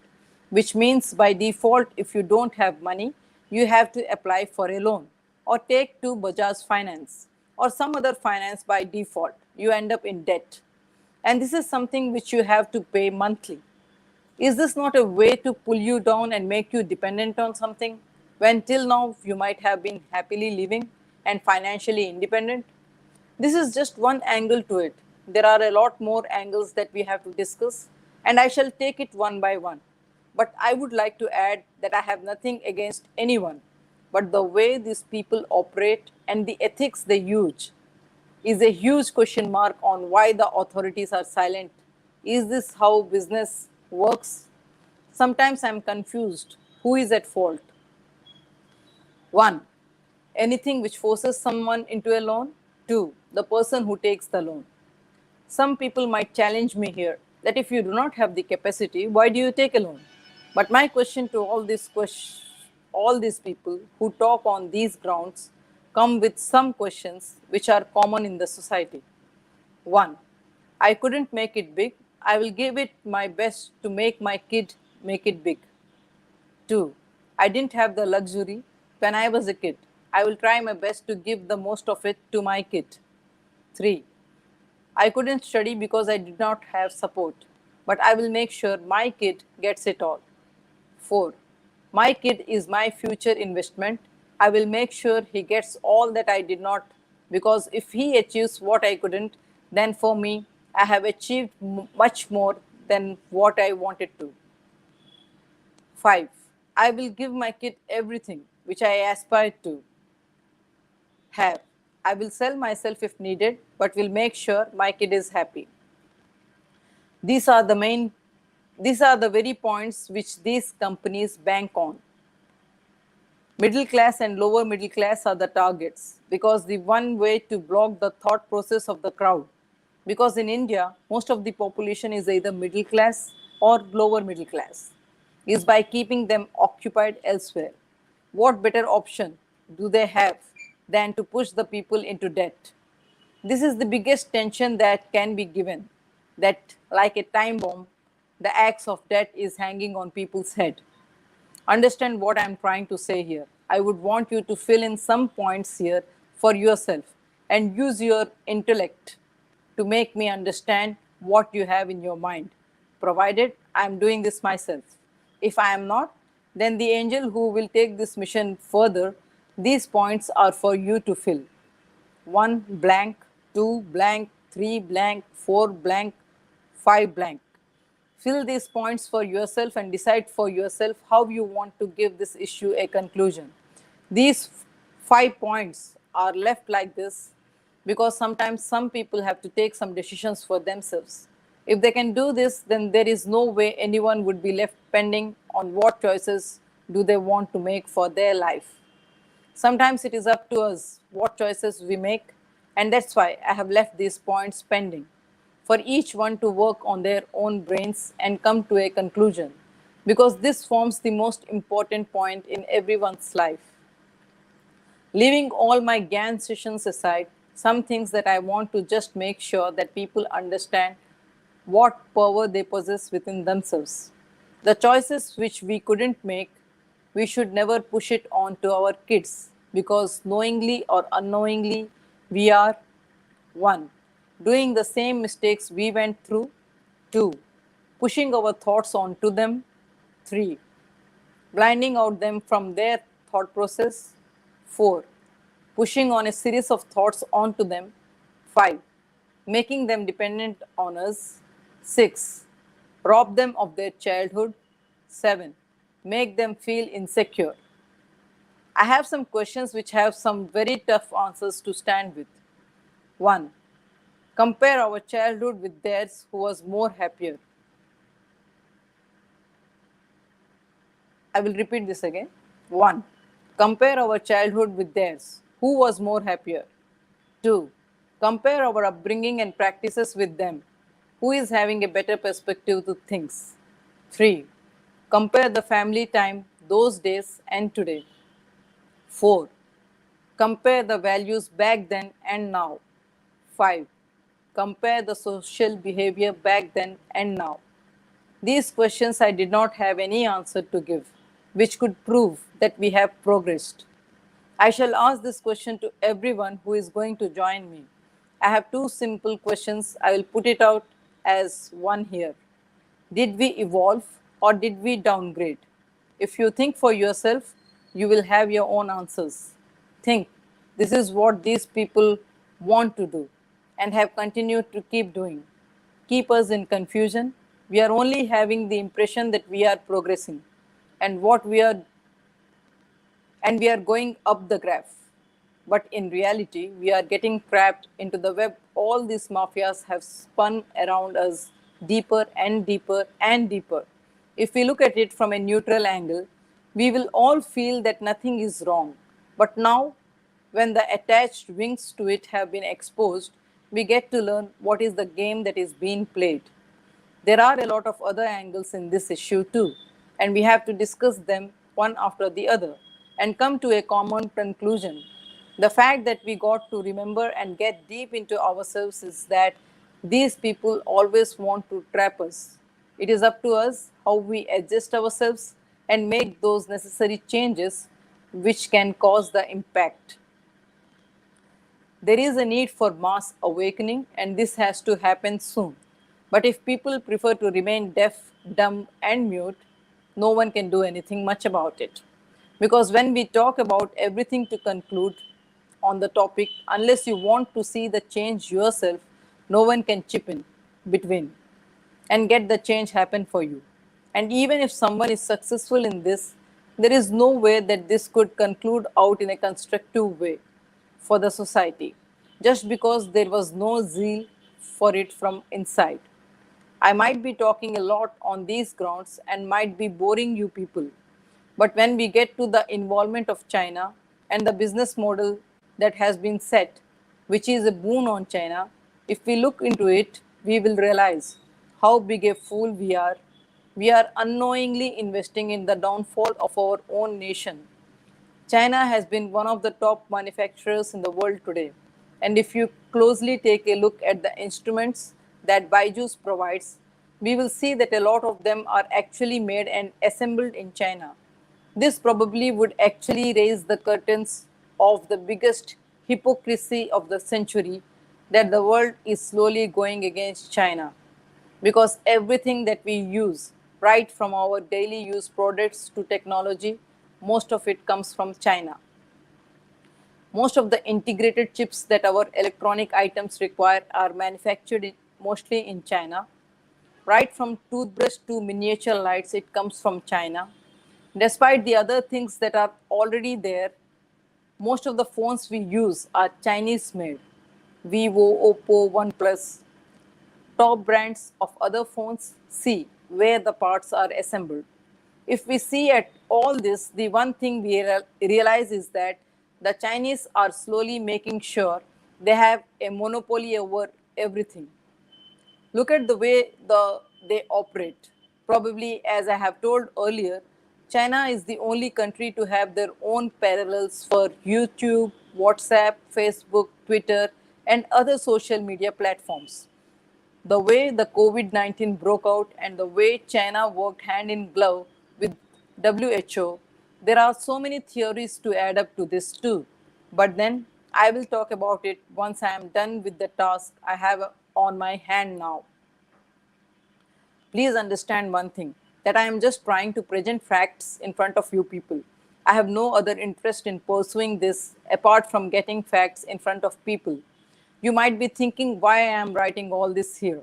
which means by default, if you don't have money, you have to apply for a loan or take to Bajaj Finance or some other finance by default. You end up in debt. And this is something which you have to pay monthly. Is this not a way to pull you down and make you dependent on something when till now you might have been happily living and financially independent? This is just one angle to it. There are a lot more angles that we have to discuss, and I shall take it one by one. But I would like to add that I have nothing against anyone, but the way these people operate and the ethics they use is a huge question mark on why the authorities are silent. Is this how business works? Sometimes I'm confused. Who is at fault? One, anything which forces someone into a loan. Two, the person who takes the loan. Some people might challenge me here that if you do not have the capacity, why do you take a loan? But my question to all these people who talk on these grounds come with some questions which are common in the society. One, I couldn't make it big. I will give it my best to make my kid make it big. Two, I didn't have the luxury when I was a kid. I will try my best to give the most of it to my kid. Three, I couldn't study because I did not have support, but I will make sure my kid gets it all. Four, my kid is my future investment. I will make sure he gets all that I did not, because if he achieves what I couldn't, then for me, I have achieved much more than what I wanted to. Five, I will give my kid everything which I aspire to have. I will sell myself if needed, but will make sure my kid is happy. These are the main, these are the very points which these companies bank on. Middle class and lower middle class are the targets because the one way to block the thought process of the crowd. Because in India, most of the population is either middle class or lower middle class, is by keeping them occupied elsewhere. What better option do they have than to push the people into debt? This is the biggest tension that can be given, that like a time bomb, the axe of debt is hanging on people's head. Understand what I'm trying to say here. I would want you to fill in some points here for yourself and use your intellect to make me understand what you have in your mind, provided I am doing this myself. If I am not, then the angel who will take this mission further, these points are for you to fill. 1 blank, 2 blank, 3 blank, 4 blank, 5 blank. Fill these points for yourself and decide for yourself how you want to give this issue a conclusion. These 5 points are left like this because sometimes some people have to take some decisions for themselves. If they can do this, then there is no way anyone would be left pending on what choices do they want to make for their life. Sometimes it is up to us what choices we make, and that's why I have left these points pending for each one to work on their own brains and come to a conclusion, because this forms the most important point in everyone's life. Leaving all my GAN sessions aside, some things that I want to just make sure that people understand what power they possess within themselves. The choices which we couldn't make, we should never push it on to our kids, because knowingly or unknowingly, we are 1. Doing the same mistakes we went through. 2. Pushing our thoughts onto them. 3. Blinding out them from their thought process. 4. Pushing on a series of thoughts onto them. 5. Making them dependent on us. 6. Rob them of their childhood. 7. Make them feel insecure. I have some questions which have some very tough answers to stand with. 1. Compare our childhood with theirs who was more happier. I will repeat this again. 1. Compare our childhood with theirs. Who was more happier? 2. Compare our upbringing and practices with them. Who is having a better perspective to things? 3. Compare the family time those days and today. 4. Compare the values back then and now. 5. Compare the social behavior back then and now. These questions I did not have any answer to give, which could prove that we have progressed. I shall ask this question to everyone who is going to join me. I have two simple questions. I will put it out as one here. Did we evolve or did we downgrade? If you think for yourself, you will have your own answers. Think, this is what these people want to do and have continued to keep doing. Keep us in confusion. We are only having the impression that we are progressing and we are going up the graph. But in reality, we are getting trapped into the web all these mafias have spun around us deeper and deeper and deeper. If we look at it from a neutral angle, we will all feel that nothing is wrong. But now, when the attached wings to it have been exposed, we get to learn what is the game that is being played. There are a lot of other angles in this issue too, and we have to discuss them one after the other and come to a common conclusion. The fact that we got to remember and get deep into ourselves is that these people always want to trap us. It is up to us how we adjust ourselves and make those necessary changes which can cause the impact. There is a need for mass awakening, and this has to happen soon. But if people prefer to remain deaf, dumb, and mute, no one can do anything much about it. Because when we talk about everything to conclude on the topic, unless you want to see the change yourself, no one can chip in between and get the change happen for you. And even if someone is successful in this, there is no way that this could conclude out in a constructive way for the society, just because there was no zeal for it from inside. I might be talking a lot on these grounds and might be boring you people. But when we get to the involvement of China and the business model that has been set, which is a boon on China, if we look into it, we will realize how big a fool we are. We are unknowingly investing in the downfall of our own nation. China has been one of the top manufacturers in the world today. And if you closely take a look at the instruments that Byju provides, we will see that a lot of them are actually made and assembled in China. This probably would actually raise the curtains of the biggest hypocrisy of the century, that the world is slowly going against China. Because everything that we use, right from our daily use products to technology, most of it comes from China. Most of the integrated chips that our electronic items require are manufactured mostly in China. Right from toothbrush to miniature lights, it comes from China. Despite the other things that are already there, most of the phones we use are Chinese made. Vivo, Oppo, OnePlus, top brands of other phones, see where the parts are assembled. If we see at all this, the one thing we realize is that the Chinese are slowly making sure they have a monopoly over everything. Look at the way they operate. Probably, as I have told earlier, China is the only country to have their own parallels for YouTube, WhatsApp, Facebook, Twitter, and other social media platforms. The way the COVID 19 broke out and the way China worked hand in glove with WHO, there are so many theories to add up to this too. But then I will talk about it once I am done with the task I have on my hand now. Please understand one thing, that I am just trying to present facts in front of you people. I have no other interest in pursuing this apart from getting facts in front of people. You might be thinking why I am writing all this here.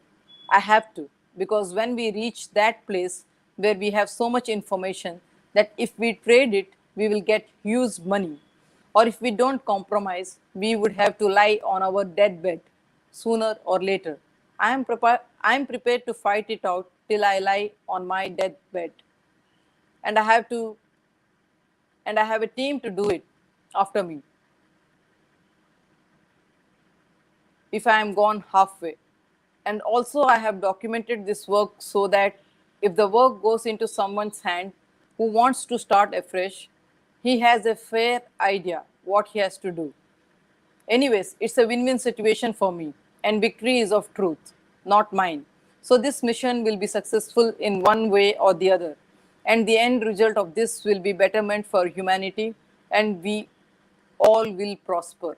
I have to, because when we reach that place where we have so much information that if we trade it, we will get huge money. Or if we don't compromise, we would have to lie on our deathbed sooner or later. I am prepared to fight it out till I lie on my deathbed. And I have to and I have a team to do it after me if I am gone halfway. And also I have documented this work so that if the work goes into someone's hand who wants to start afresh, he has a fair idea what he has to do. Anyways, it's a win win situation for me, and victory is of truth, not mine. So, this mission will be successful in one way or the other, and the end result of this will be betterment for humanity, and we all will prosper.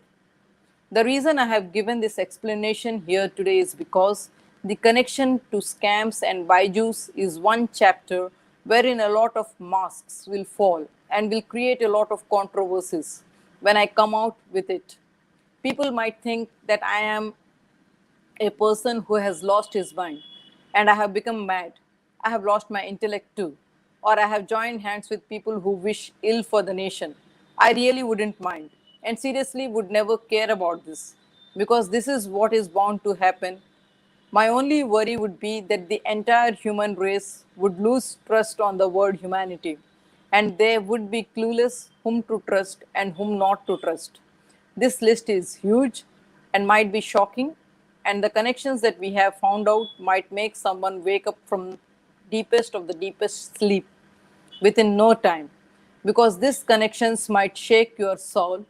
The reason I have given this explanation here today is because the connection to scams and Byju's is one chapter wherein a lot of masks will fall and will create a lot of controversies when I come out with it. People might think that I am a person who has lost his mind and I have become mad. I have lost my intellect too. Or I have joined hands with people who wish ill for the nation. I really wouldn't mind and seriously would never care about this because this is what is bound to happen. My only worry would be that the entire human race would lose trust on the word humanity and they would be clueless whom to trust and whom not to trust. This list is huge and might be shocking, and the connections that we have found out might make someone wake up from deepest of the deepest sleep within no time because these connections might shake your soul.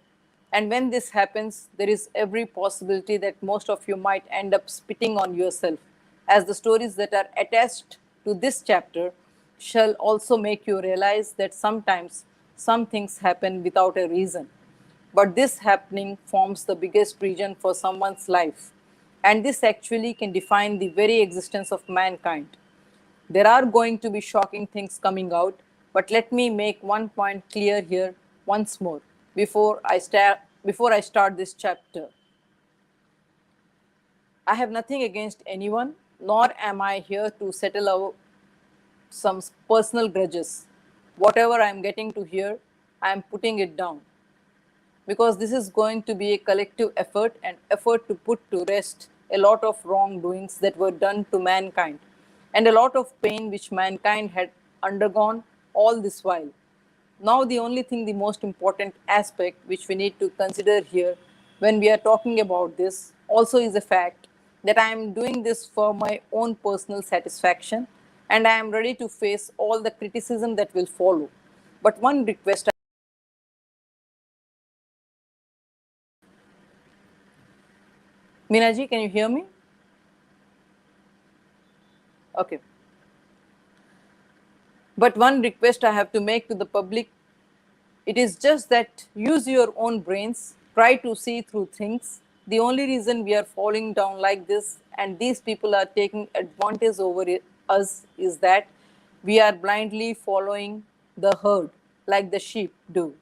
And when this happens, there is every possibility that most of you might end up spitting on yourself, as the stories that are attached to this chapter shall also make you realize that sometimes some things happen without a reason. But this happening forms the biggest reason for someone's life. And this actually can define the very existence of mankind. There are going to be shocking things coming out, but let me make one point clear here once more before I start this chapter. I have nothing against anyone, nor am I here to settle some personal grudges. Whatever I am getting to hear, I am putting it down because this is going to be a collective effort and effort to put to rest a lot of wrongdoings that were done to mankind and a lot of pain which mankind had undergone all this while. Now, the only thing, the most important aspect which we need to consider here when we are talking about this also is the fact that I am doing this for my own personal satisfaction and I am ready to face all the criticism that will follow. But one request, Minaji, can you hear me? Okay. But one request I have to make to the public It is just that use your own brains, try to see through things. The only reason we are falling down like this and these people are taking advantage over us is that we are blindly following the herd like the sheep do.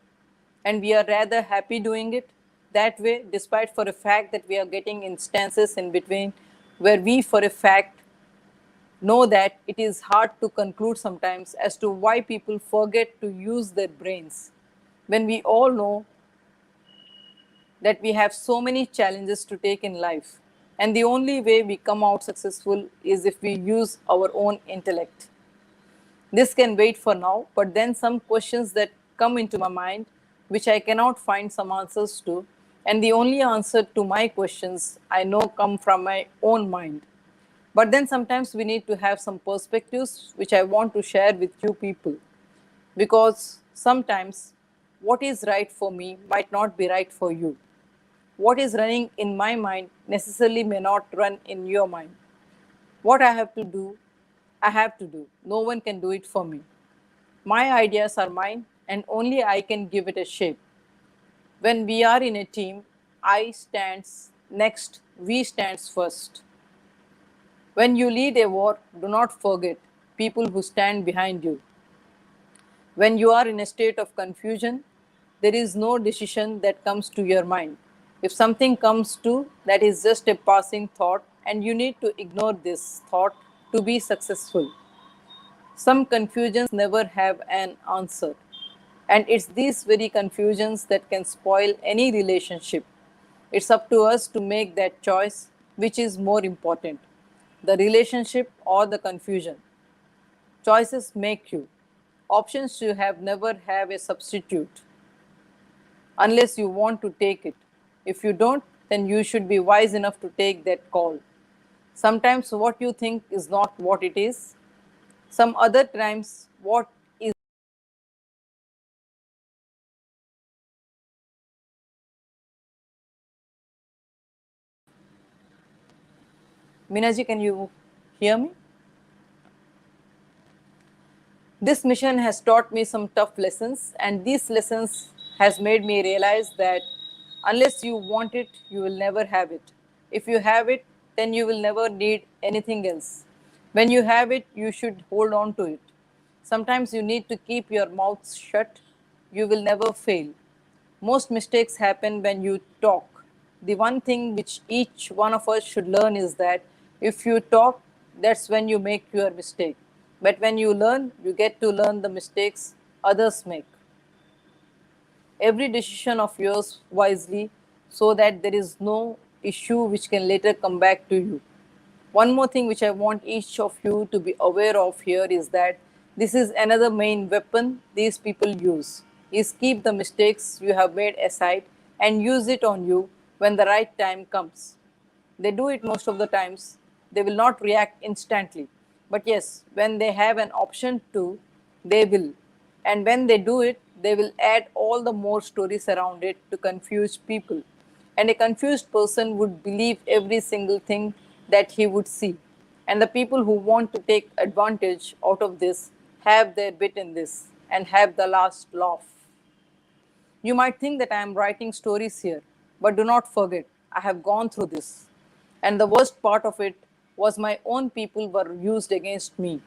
And we are rather happy doing it that way, despite for a fact that we are getting instances in between where we for a fact know that it is hard to conclude sometimes as to why people forget to use their brains when we all know that we have so many challenges to take in life. And the only way we come out successful is if we use our own intellect. This can wait for now, but then some questions that come into my mind, which I cannot find some answers to, and the only answer to my questions I know come from my own mind. But then sometimes we need to have some perspectives which I want to share with you people. Because sometimes what is right for me might not be right for you. What is running in my mind necessarily may not run in your mind. What I have to do, I have to do. No one can do it for me. My ideas are mine, and only I can give it a shape. When we are in a team, I stands next, we stands first. When you lead a war, do not forget people who stand behind you. When you are in a state of confusion, there is no decision that comes to your mind. If something comes to, that is just a passing thought, and you need to ignore this thought to be successful. Some confusions never have an answer, and it's these very confusions that can spoil any relationship. It's up to us to make that choice, which is more important, the relationship or the confusion. Choices make you. Options you have never have a substitute unless you want to take it. If you don't, then you should be wise enough to take that call. Sometimes what you think is not what it is. Some other times what is. Minaji, can you hear me? This mission has taught me some tough lessons, and these lessons has made me realize that unless you want it, you will never have it. If you have it, then you will never need anything else. When you have it, you should hold on to it. Sometimes you need to keep your mouth shut. You will never fail. Most mistakes happen when you talk. The one thing which each one of us should learn is that if you talk, that's when you make your mistake. But when you learn, you get to learn the mistakes others make. Every decision of yours wisely so that there is no issue which can later come back to you. One more thing which I want each of you to be aware of here is that this is another main weapon these people use is keep the mistakes you have made aside and use it on you when the right time comes. They do it most of the times. They will not react instantly. But yes, when they have an option to, they will. And when they do it, they will add all the more stories around it to confuse people. And a confused person would believe every single thing that he would see. And the people who want to take advantage out of this have their bit in this and have the last laugh. You might think that I am writing stories here, but do not forget, I have gone through this. And the worst part of it was my own people were used against me.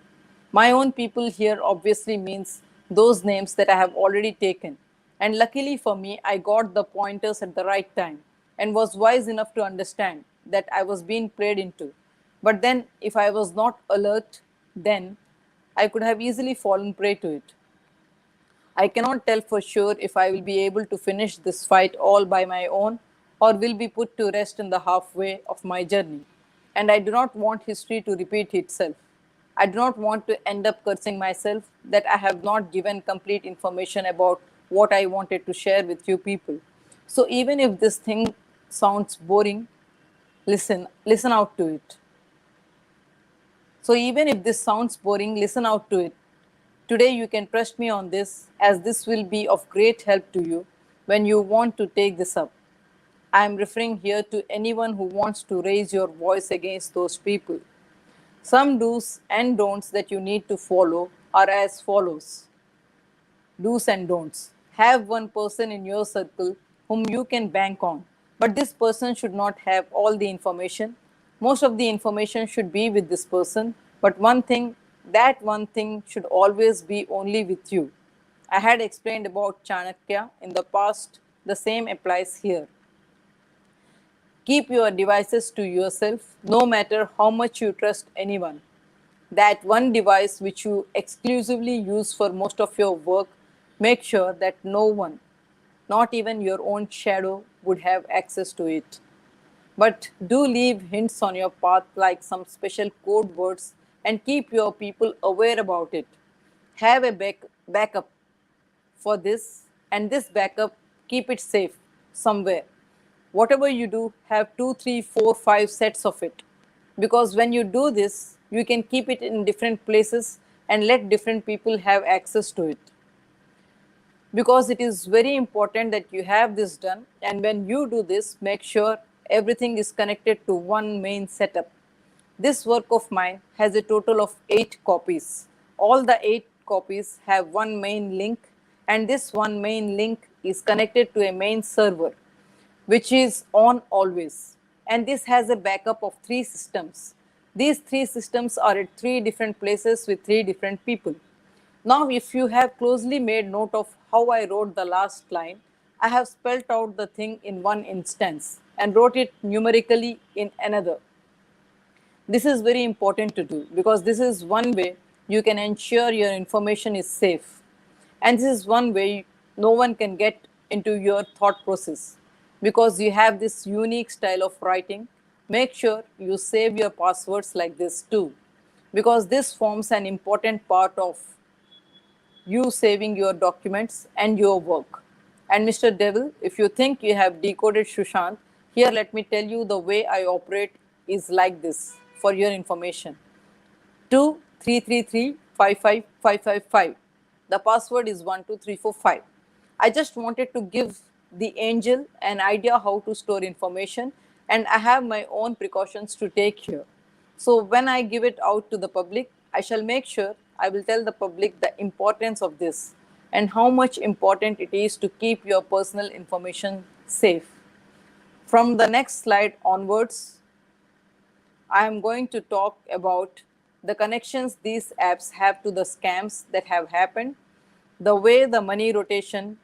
My own people here obviously means those names that I have already taken. And luckily for me, I got the pointers at the right time and was wise enough to understand that I was being preyed into. But then, if I was not alert, then I could have easily fallen prey to it. I cannot tell for sure if I will be able to finish this fight all by my own or will be put to rest in the halfway of my journey. And I do not want history to repeat itself. I do not want to end up cursing myself that I have not given complete information about what I wanted to share with you people. So even if this thing sounds boring, listen out to it. So even if this sounds boring, listen out to it. Today you can trust me on this as this will be of great help to you when you want to take this up. I am referring here to anyone who wants to raise your voice against those people. Some do's and don'ts that you need to follow are as follows. Do's and don'ts. Have one person in your circle whom you can bank on, but this person should not have all the information. Most of the information should be with this person, but that one thing should always be only with you. I had explained about Chanakya in the past, the same applies here. Keep your devices to yourself, no matter how much you trust anyone. That one device which you exclusively use for most of your work, make sure that no one, not even your own shadow, would have access to it. But do leave hints on your path like some special code words and keep your people aware about it. Have a backup for this, and this backup, keep it safe somewhere. Whatever you do, have 2, 3, 4, 5 sets of it, because when you do this you can keep it in different places and let different people have access to it, because it is very important that you have this done. And when you do this, make sure everything is connected to one main setup. This work of mine has a total of 8 copies. All the 8 copies have one main link, and this one main link is connected to a main server which is on always. And this has a backup of 3 systems. These 3 systems are at 3 different places with 3 different people. Now, if you have closely made note of how I wrote the last line, I have spelled out the thing in one instance and wrote it numerically in another. This is very important to do because this is one way you can ensure your information is safe. And this is one way no one can get into your thought process because you have this unique style of writing. Make sure you save your passwords like this too, because this forms an important part of you saving your documents and your work. And Mr. Devil, if you think you have decoded Sushant, here let me tell you the way I operate is like this for your information. 2 3 3 3 5 5 5 5 5. The password is 1 2 3 4 5. I just wanted to give the angel an idea how to store information, and I have my own precautions to take here. So when I give it out to the public, I shall make sure I will tell the public the importance of this and how much important it is to keep your personal information safe. From the next slide onwards, I am going to talk about the connections these apps have to the scams that have happened, the way the money rotation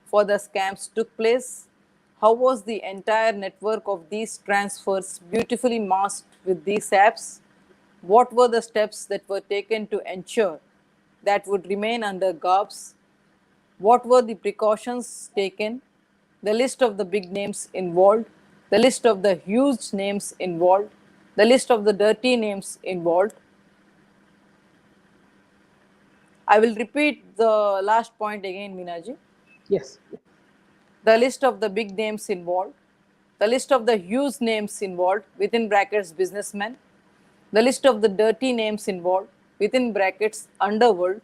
for the scams took place, how was the entire network of these transfers beautifully masked with these apps, what were the steps that were taken to ensure that would remain under guards, what were the precautions taken, the list of the big names involved, the list of the huge names involved, the list of the dirty names involved. I will repeat the last point again, Minaji. Yes. The list of the big names involved, the list of the huge names involved, within brackets businessmen, the list of the dirty names involved, within brackets underworld,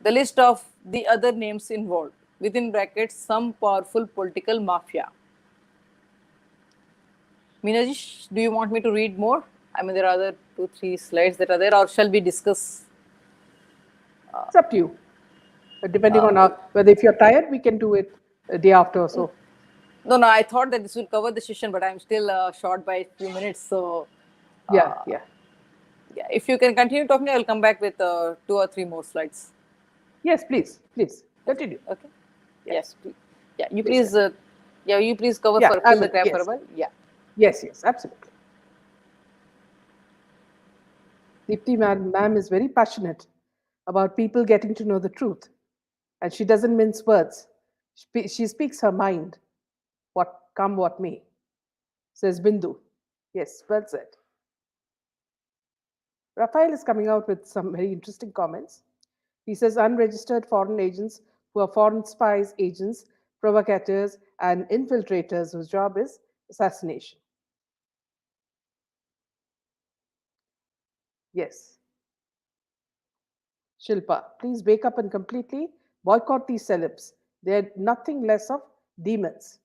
the list of the other names involved, within brackets some powerful political mafia. Minaji, do you want me to read more? I mean, there are other 2, 3 slides that are there, or shall we discuss? It's up to you. Depending on whether if you're tired, we can do it a day after or so. No, no, I thought that this will cover the session, but I'm still short by a few minutes. So, Yeah, yeah. yeah, if you can continue talking, I will come back with 2 or 3 more slides. Yes, please, please continue. Okay. Yeah, Yes. Please. Yeah. You please. please. Yeah. You please cover Yeah, for I fill the will. gap for a Yes, while. Yeah. yes, yes, absolutely. Deepti ma'am is very passionate about people getting to know the truth, and she doesn't mince words. She speaks her mind, what come what may, says Bindu. Yes, well said. Raphael is coming out with some very interesting comments. He says unregistered foreign agents who are foreign spies, agents, provocateurs, and infiltrators whose job is assassination. Yes. Shilpa, please wake up and completely boycott these celebs. They're nothing less of demons.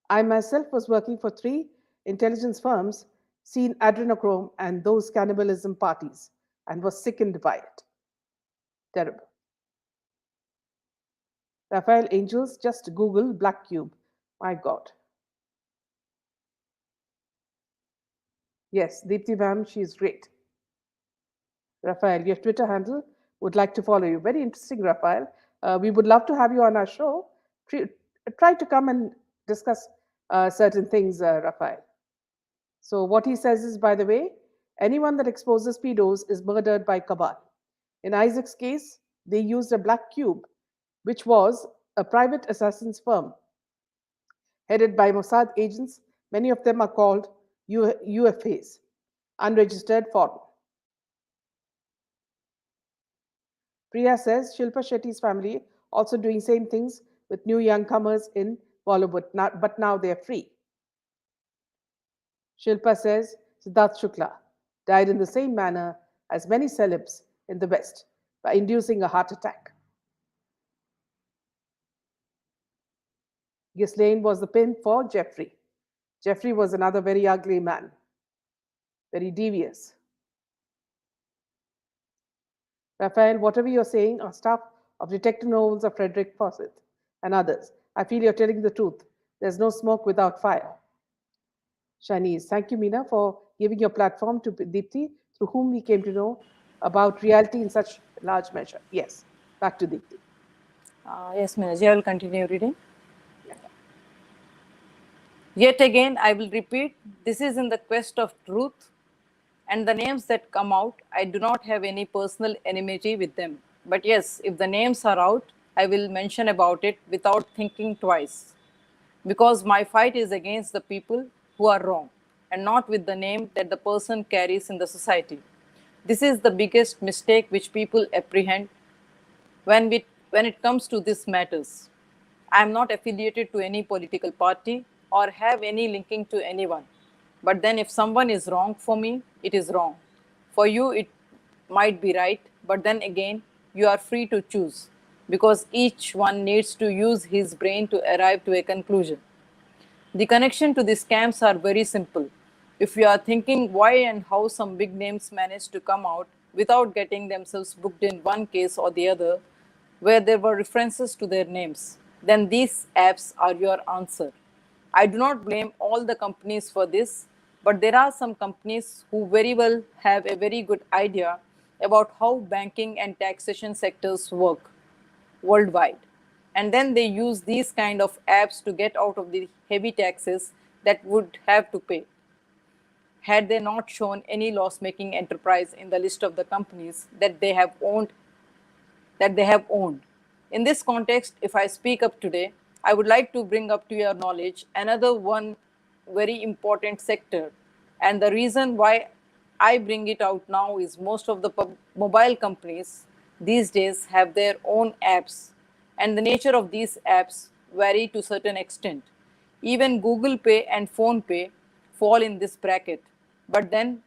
I myself was working for 3 intelligence firms, seen adrenochrome and those cannibalism parties, and was sickened by it. Terrible. Raphael Angels, just Google Black Cube. My God. Yes, Deepti ma'am, she's great. Raphael, your Twitter handle would like to follow you. Very interesting, Raphael. We would love to have you on our show. Try, try to come and discuss certain things, Raphael. So, what he says is, by the way, anyone that exposes pedos is murdered by cabal. In Isaac's case, they used a black cube, which was a private assassin's firm headed by Mossad agents. Many of them are called UFAs, unregistered foreign. Priya says Shilpa Shetty's family also doing same things with new youngcomers in Bollywood, but now they're free. Shilpa says Siddharth Shukla died in the same manner as many celebs in the West by inducing a heart attack. Ghislaine was the pimp for Jeffrey. Jeffrey was another very ugly man, very devious. Raphael, whatever you're saying are stuff of detective novels of Frederick Fawcett and others. I feel you're telling the truth. There's no smoke without fire. Shanice, thank you, Meena, for giving your platform to Deepti, through whom we came to know about reality in such large measure. Yes, back to Deepti. Yes, Minaji, I will continue reading. Yet again, I will repeat, this is in the quest of truth, and the names that come out, I do not have any personal enmity with them. But yes, if the names are out, I will mention about it without thinking twice. Because my fight is against the people who are wrong and not with the name that the person carries in the society. This is the biggest mistake which people apprehend when it comes to these matters. I am not affiliated to any political party or have any linking to anyone. But then, if someone is wrong for me, it is wrong. For you, it might be right, but then again, you are free to choose because each one needs to use his brain to arrive to a conclusion. The connection to these scams are very simple. If you are thinking why and how some big names manage to come out without getting themselves booked in one case or the other, where there were references to their names, then these apps are your answer. I do not blame all the companies for this, but there are some companies who very well have a very good idea about how banking and taxation sectors work worldwide. And then they use these kind of apps to get out of the heavy taxes that would have to pay had they not shown any loss-making enterprise in the list of the companies that they have owned. In this context, if I speak up today, I would like to bring up to your knowledge another one very important sector. And the reason why I bring it out now is most of the mobile companies these days have their own apps, and the nature of these apps vary to certain extent. Even Google Pay and Phone Pay fall in this bracket. But then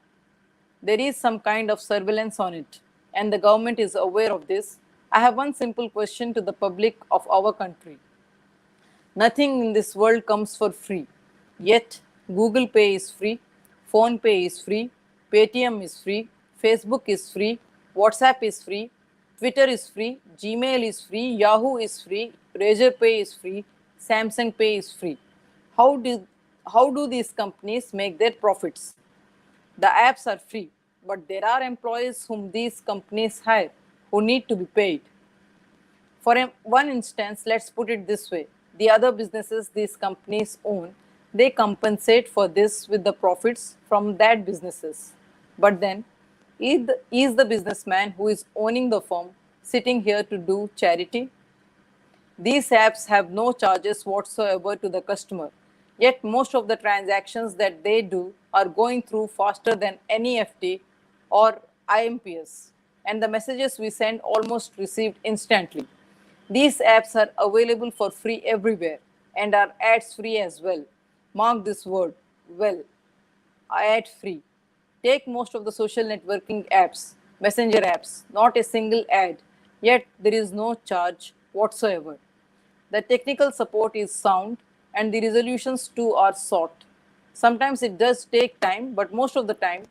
there is some kind of surveillance on it, and the government is aware of this. I have one simple question to the public of our country. Nothing in this world comes for free. Yet, Google Pay is free, Phone Pay is free, Paytm is free, Facebook is free, WhatsApp is free, Twitter is free, Gmail is free, Yahoo is free, Razor Pay is free, Samsung Pay is free. How do, how do these companies make their profits? The apps are free, but there are employees whom these companies hire who need to be paid. For one instance, let's put it this way: the other businesses these companies own, they compensate for this with the profits from that businesses. But then, is the businessman who is owning the firm sitting here to do charity? These apps have no charges whatsoever to the customer. Yet most of the transactions that they do are going through faster than NEFT or IMPS, and the messages we send almost received instantly. These apps are available for free everywhere and are ads free as well. Mark this word well, ad free. Take most of the social networking apps, messenger apps, not a single ad, yet there is no charge whatsoever. The technical support is sound and the resolutions too are sought. Sometimes it does take time, but most of the time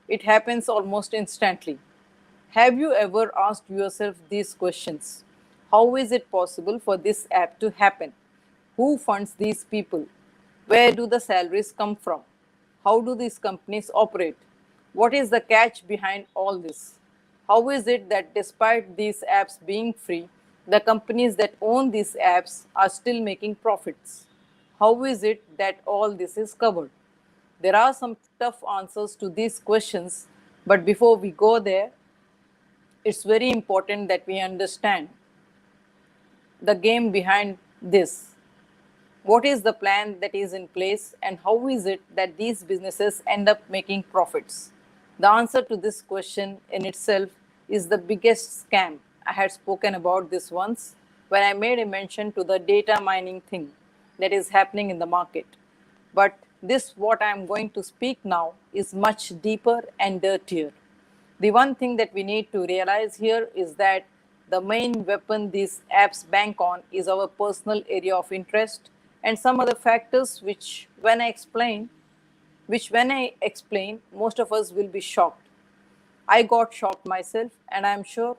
it happens almost instantly. Have you ever asked yourself these questions? How is it possible for this app to happen? Who funds these people? Where do the salaries come from? How do these companies operate? What is the catch behind all this? How is it that despite these apps being free, the companies that own these apps are still making profits? How is it that all this is covered? There are some tough answers to these questions, but before we go there, it's very important that we understand the game behind this. What is the plan that is in place, and how is it that these businesses end up making profits? The answer to this question in itself is the biggest scam. I had spoken about this once when I made a mention to the data mining thing that is happening in the market. But this, what I am going to speak now, is much deeper and dirtier. The one thing that we need to realize here is that the main weapon these apps bank on is our personal area of interest and some other factors which when I explain, most of us will be shocked. I got shocked myself, and I'm sure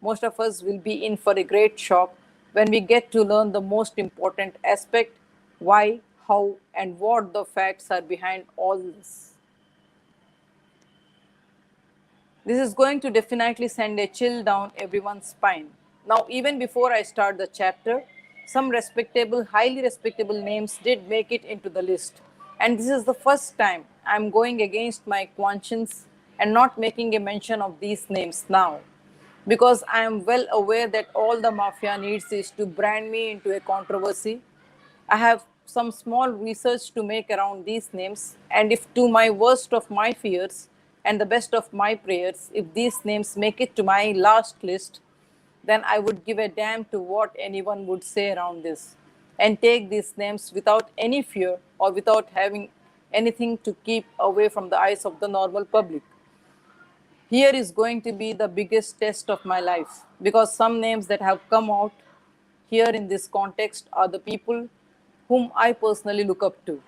most of us will be in for a great shock when we get to learn the most important aspect: why, how, and what the facts are behind all this. This is going to definitely send a chill down everyone's spine. Now, even before I start the chapter, some respectable, highly respectable names did make it into the list. And this is the first time I'm going against my conscience and not making a mention of these names now. Because I am well aware that all the mafia needs is to brand me into a controversy. I have some small research to make around these names, and if to my worst of my fears and the best of my prayers, if these names make it to my last list, then I would give a damn to what anyone would say around this and take these names without any fear or without having anything to keep away from the eyes of the normal public. Here is going to be the biggest test of my life because some names that have come out here in this context are the people whom I personally look up to.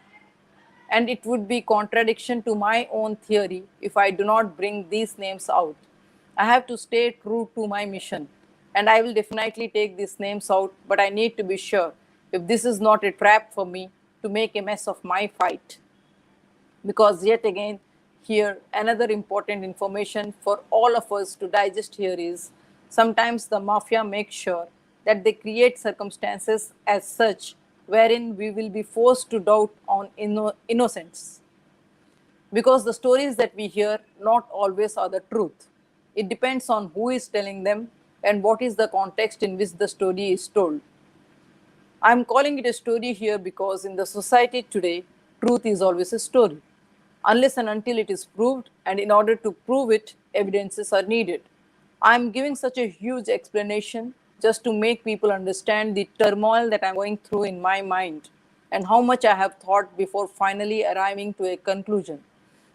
And it would be contradiction to my own theory if I do not bring these names out. I have to stay true to my mission, and I will definitely take these names out, but I need to be sure if this is not a trap for me to make a mess of my fight. Because yet again, here another important information for all of us to digest here is sometimes the mafia makes sure that they create circumstances as such wherein we will be forced to doubt on innocence, because the stories that we hear not always are the truth. It depends on who is telling them and what is the context in which the story is told. I'm calling it a story here because in the society today, truth is always a story, unless and until it is proved, and in order to prove it, evidences are needed. I'm giving such a huge explanation just to make people understand the turmoil that I'm going through in my mind and how much I have thought before finally arriving to a conclusion.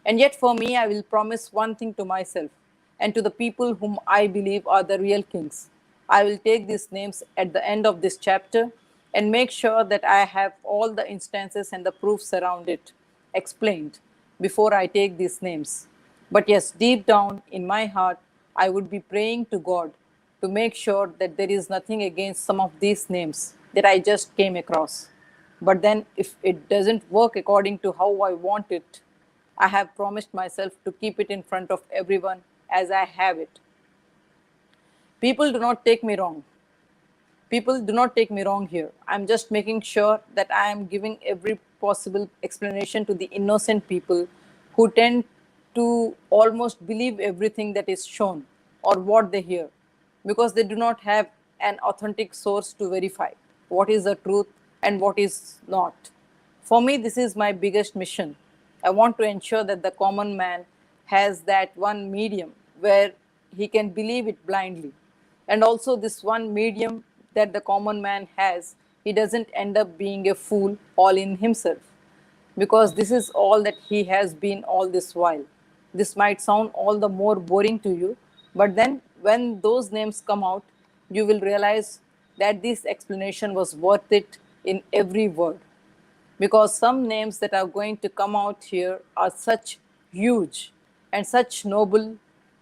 And yet, for me, I will promise one thing to myself and to the people whom I believe are the real kings. I will take these names at the end of this chapter and make sure that I have all the instances and the proofs around it explained before I take these names. But yes, deep down in my heart, I would be praying to God to make sure that there is nothing against some of these names that I just came across. But then, if it doesn't work according to how I want it, I have promised myself to keep it in front of everyone as I have it. People do not take me wrong. People do not take me wrong here. I'm just making sure that I am giving every possible explanation to the innocent people who tend to almost believe everything that is shown or what they hear because they do not have an authentic source to verify what is the truth and what is not. For me, this is my biggest mission. I want to ensure that the common man has that one medium where he can believe it blindly. And also, this one medium that the common man has, he doesn't end up being a fool all in himself, because this is all that he has been all this while. This might sound all the more boring to you, but then when those names come out, you will realize that this explanation was worth it in every word, because some names that are going to come out here are such huge and such noble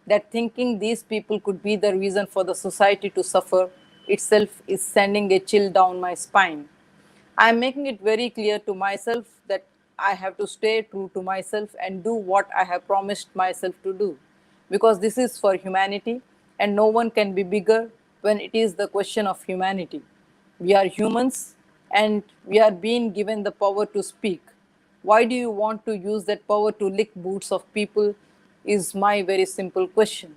that thinking these people could be the reason for the society to suffer itself is sending a chill down my spine. I am making it very clear to myself that I have to stay true to myself and do what I have promised myself to do. Because this is for humanity, and no one can be bigger when it is the question of humanity. We are humans, and we are being given the power to speak. Why do you want to use that power to lick boots of people? Is my very simple question,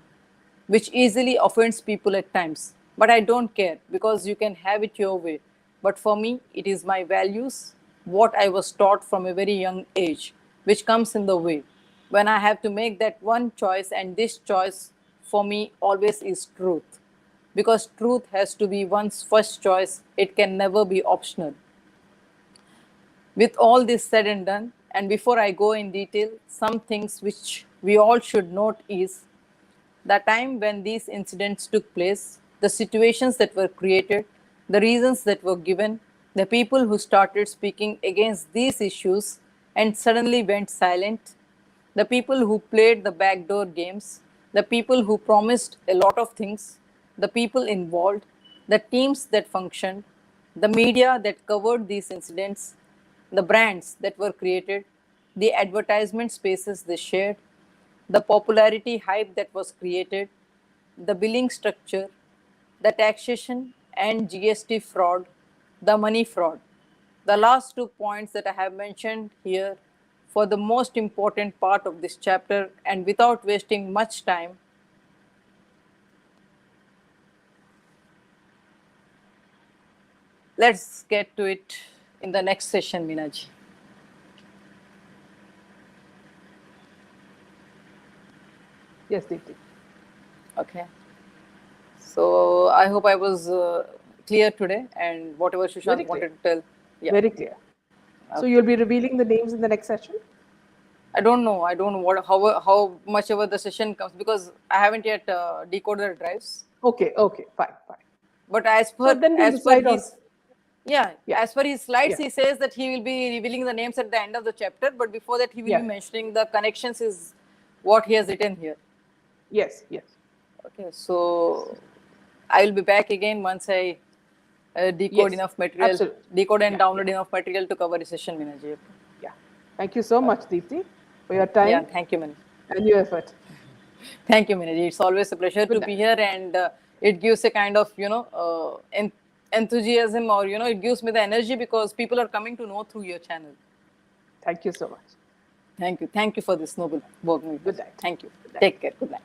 which easily offends people at times. But I don't care because you can have it your way. But for me, it is my values, what I was taught from a very young age, which comes in the way. When I have to make that one choice, and this choice for me always is truth. Because truth has to be one's first choice, it can never be optional. With all this said and done, and before I go in detail, some things which we all should note is the time when these incidents took place, the situations that were created, the reasons that were given, the people who started speaking against these issues and suddenly went silent, the people who played the backdoor games, the people who promised a lot of things, the people involved, the teams that functioned, the media that covered these incidents, the brands that were created, the advertisement spaces they shared, the popularity hype that was created, the billing structure, the taxation and GST fraud, the money fraud. The last 2 points that I have mentioned here for the most important part of this chapter, and without wasting much time, let's get to it in the next session, Minaji. Yes, Deepti. Okay. So I hope I was clear today, and whatever Very Sushant clear. wanted to tell. Yeah. Very clear. So you'll be revealing the names in the next session? I don't know. I don't know how much ever the session comes, because I haven't yet decoded the drives. Okay, okay, fine, fine. But So then we'll as per decide on. his yeah, Yeah, as per his slides, yeah, he says that he will be revealing the names at the end of the chapter. But before that, he will be yeah. mentioning the connections. Is what he has written here. Yes, yes. Okay, so I will be back again once I decode Yes, enough material, absolutely. decode and Yeah, yeah, download enough material to cover a session, Minaji. yeah. Thank you so much, Deepti, for your Yeah, time thank you, Minaji. and your effort. Thank you, Minaji. It's always a pleasure Good to night. be here, and it gives a kind of enthusiasm, or it gives me the energy because people are coming to know through your channel. Thank you so much. Thank you for this noble work, Good Minaji. night. Thank you. Good night. Take care. Good night.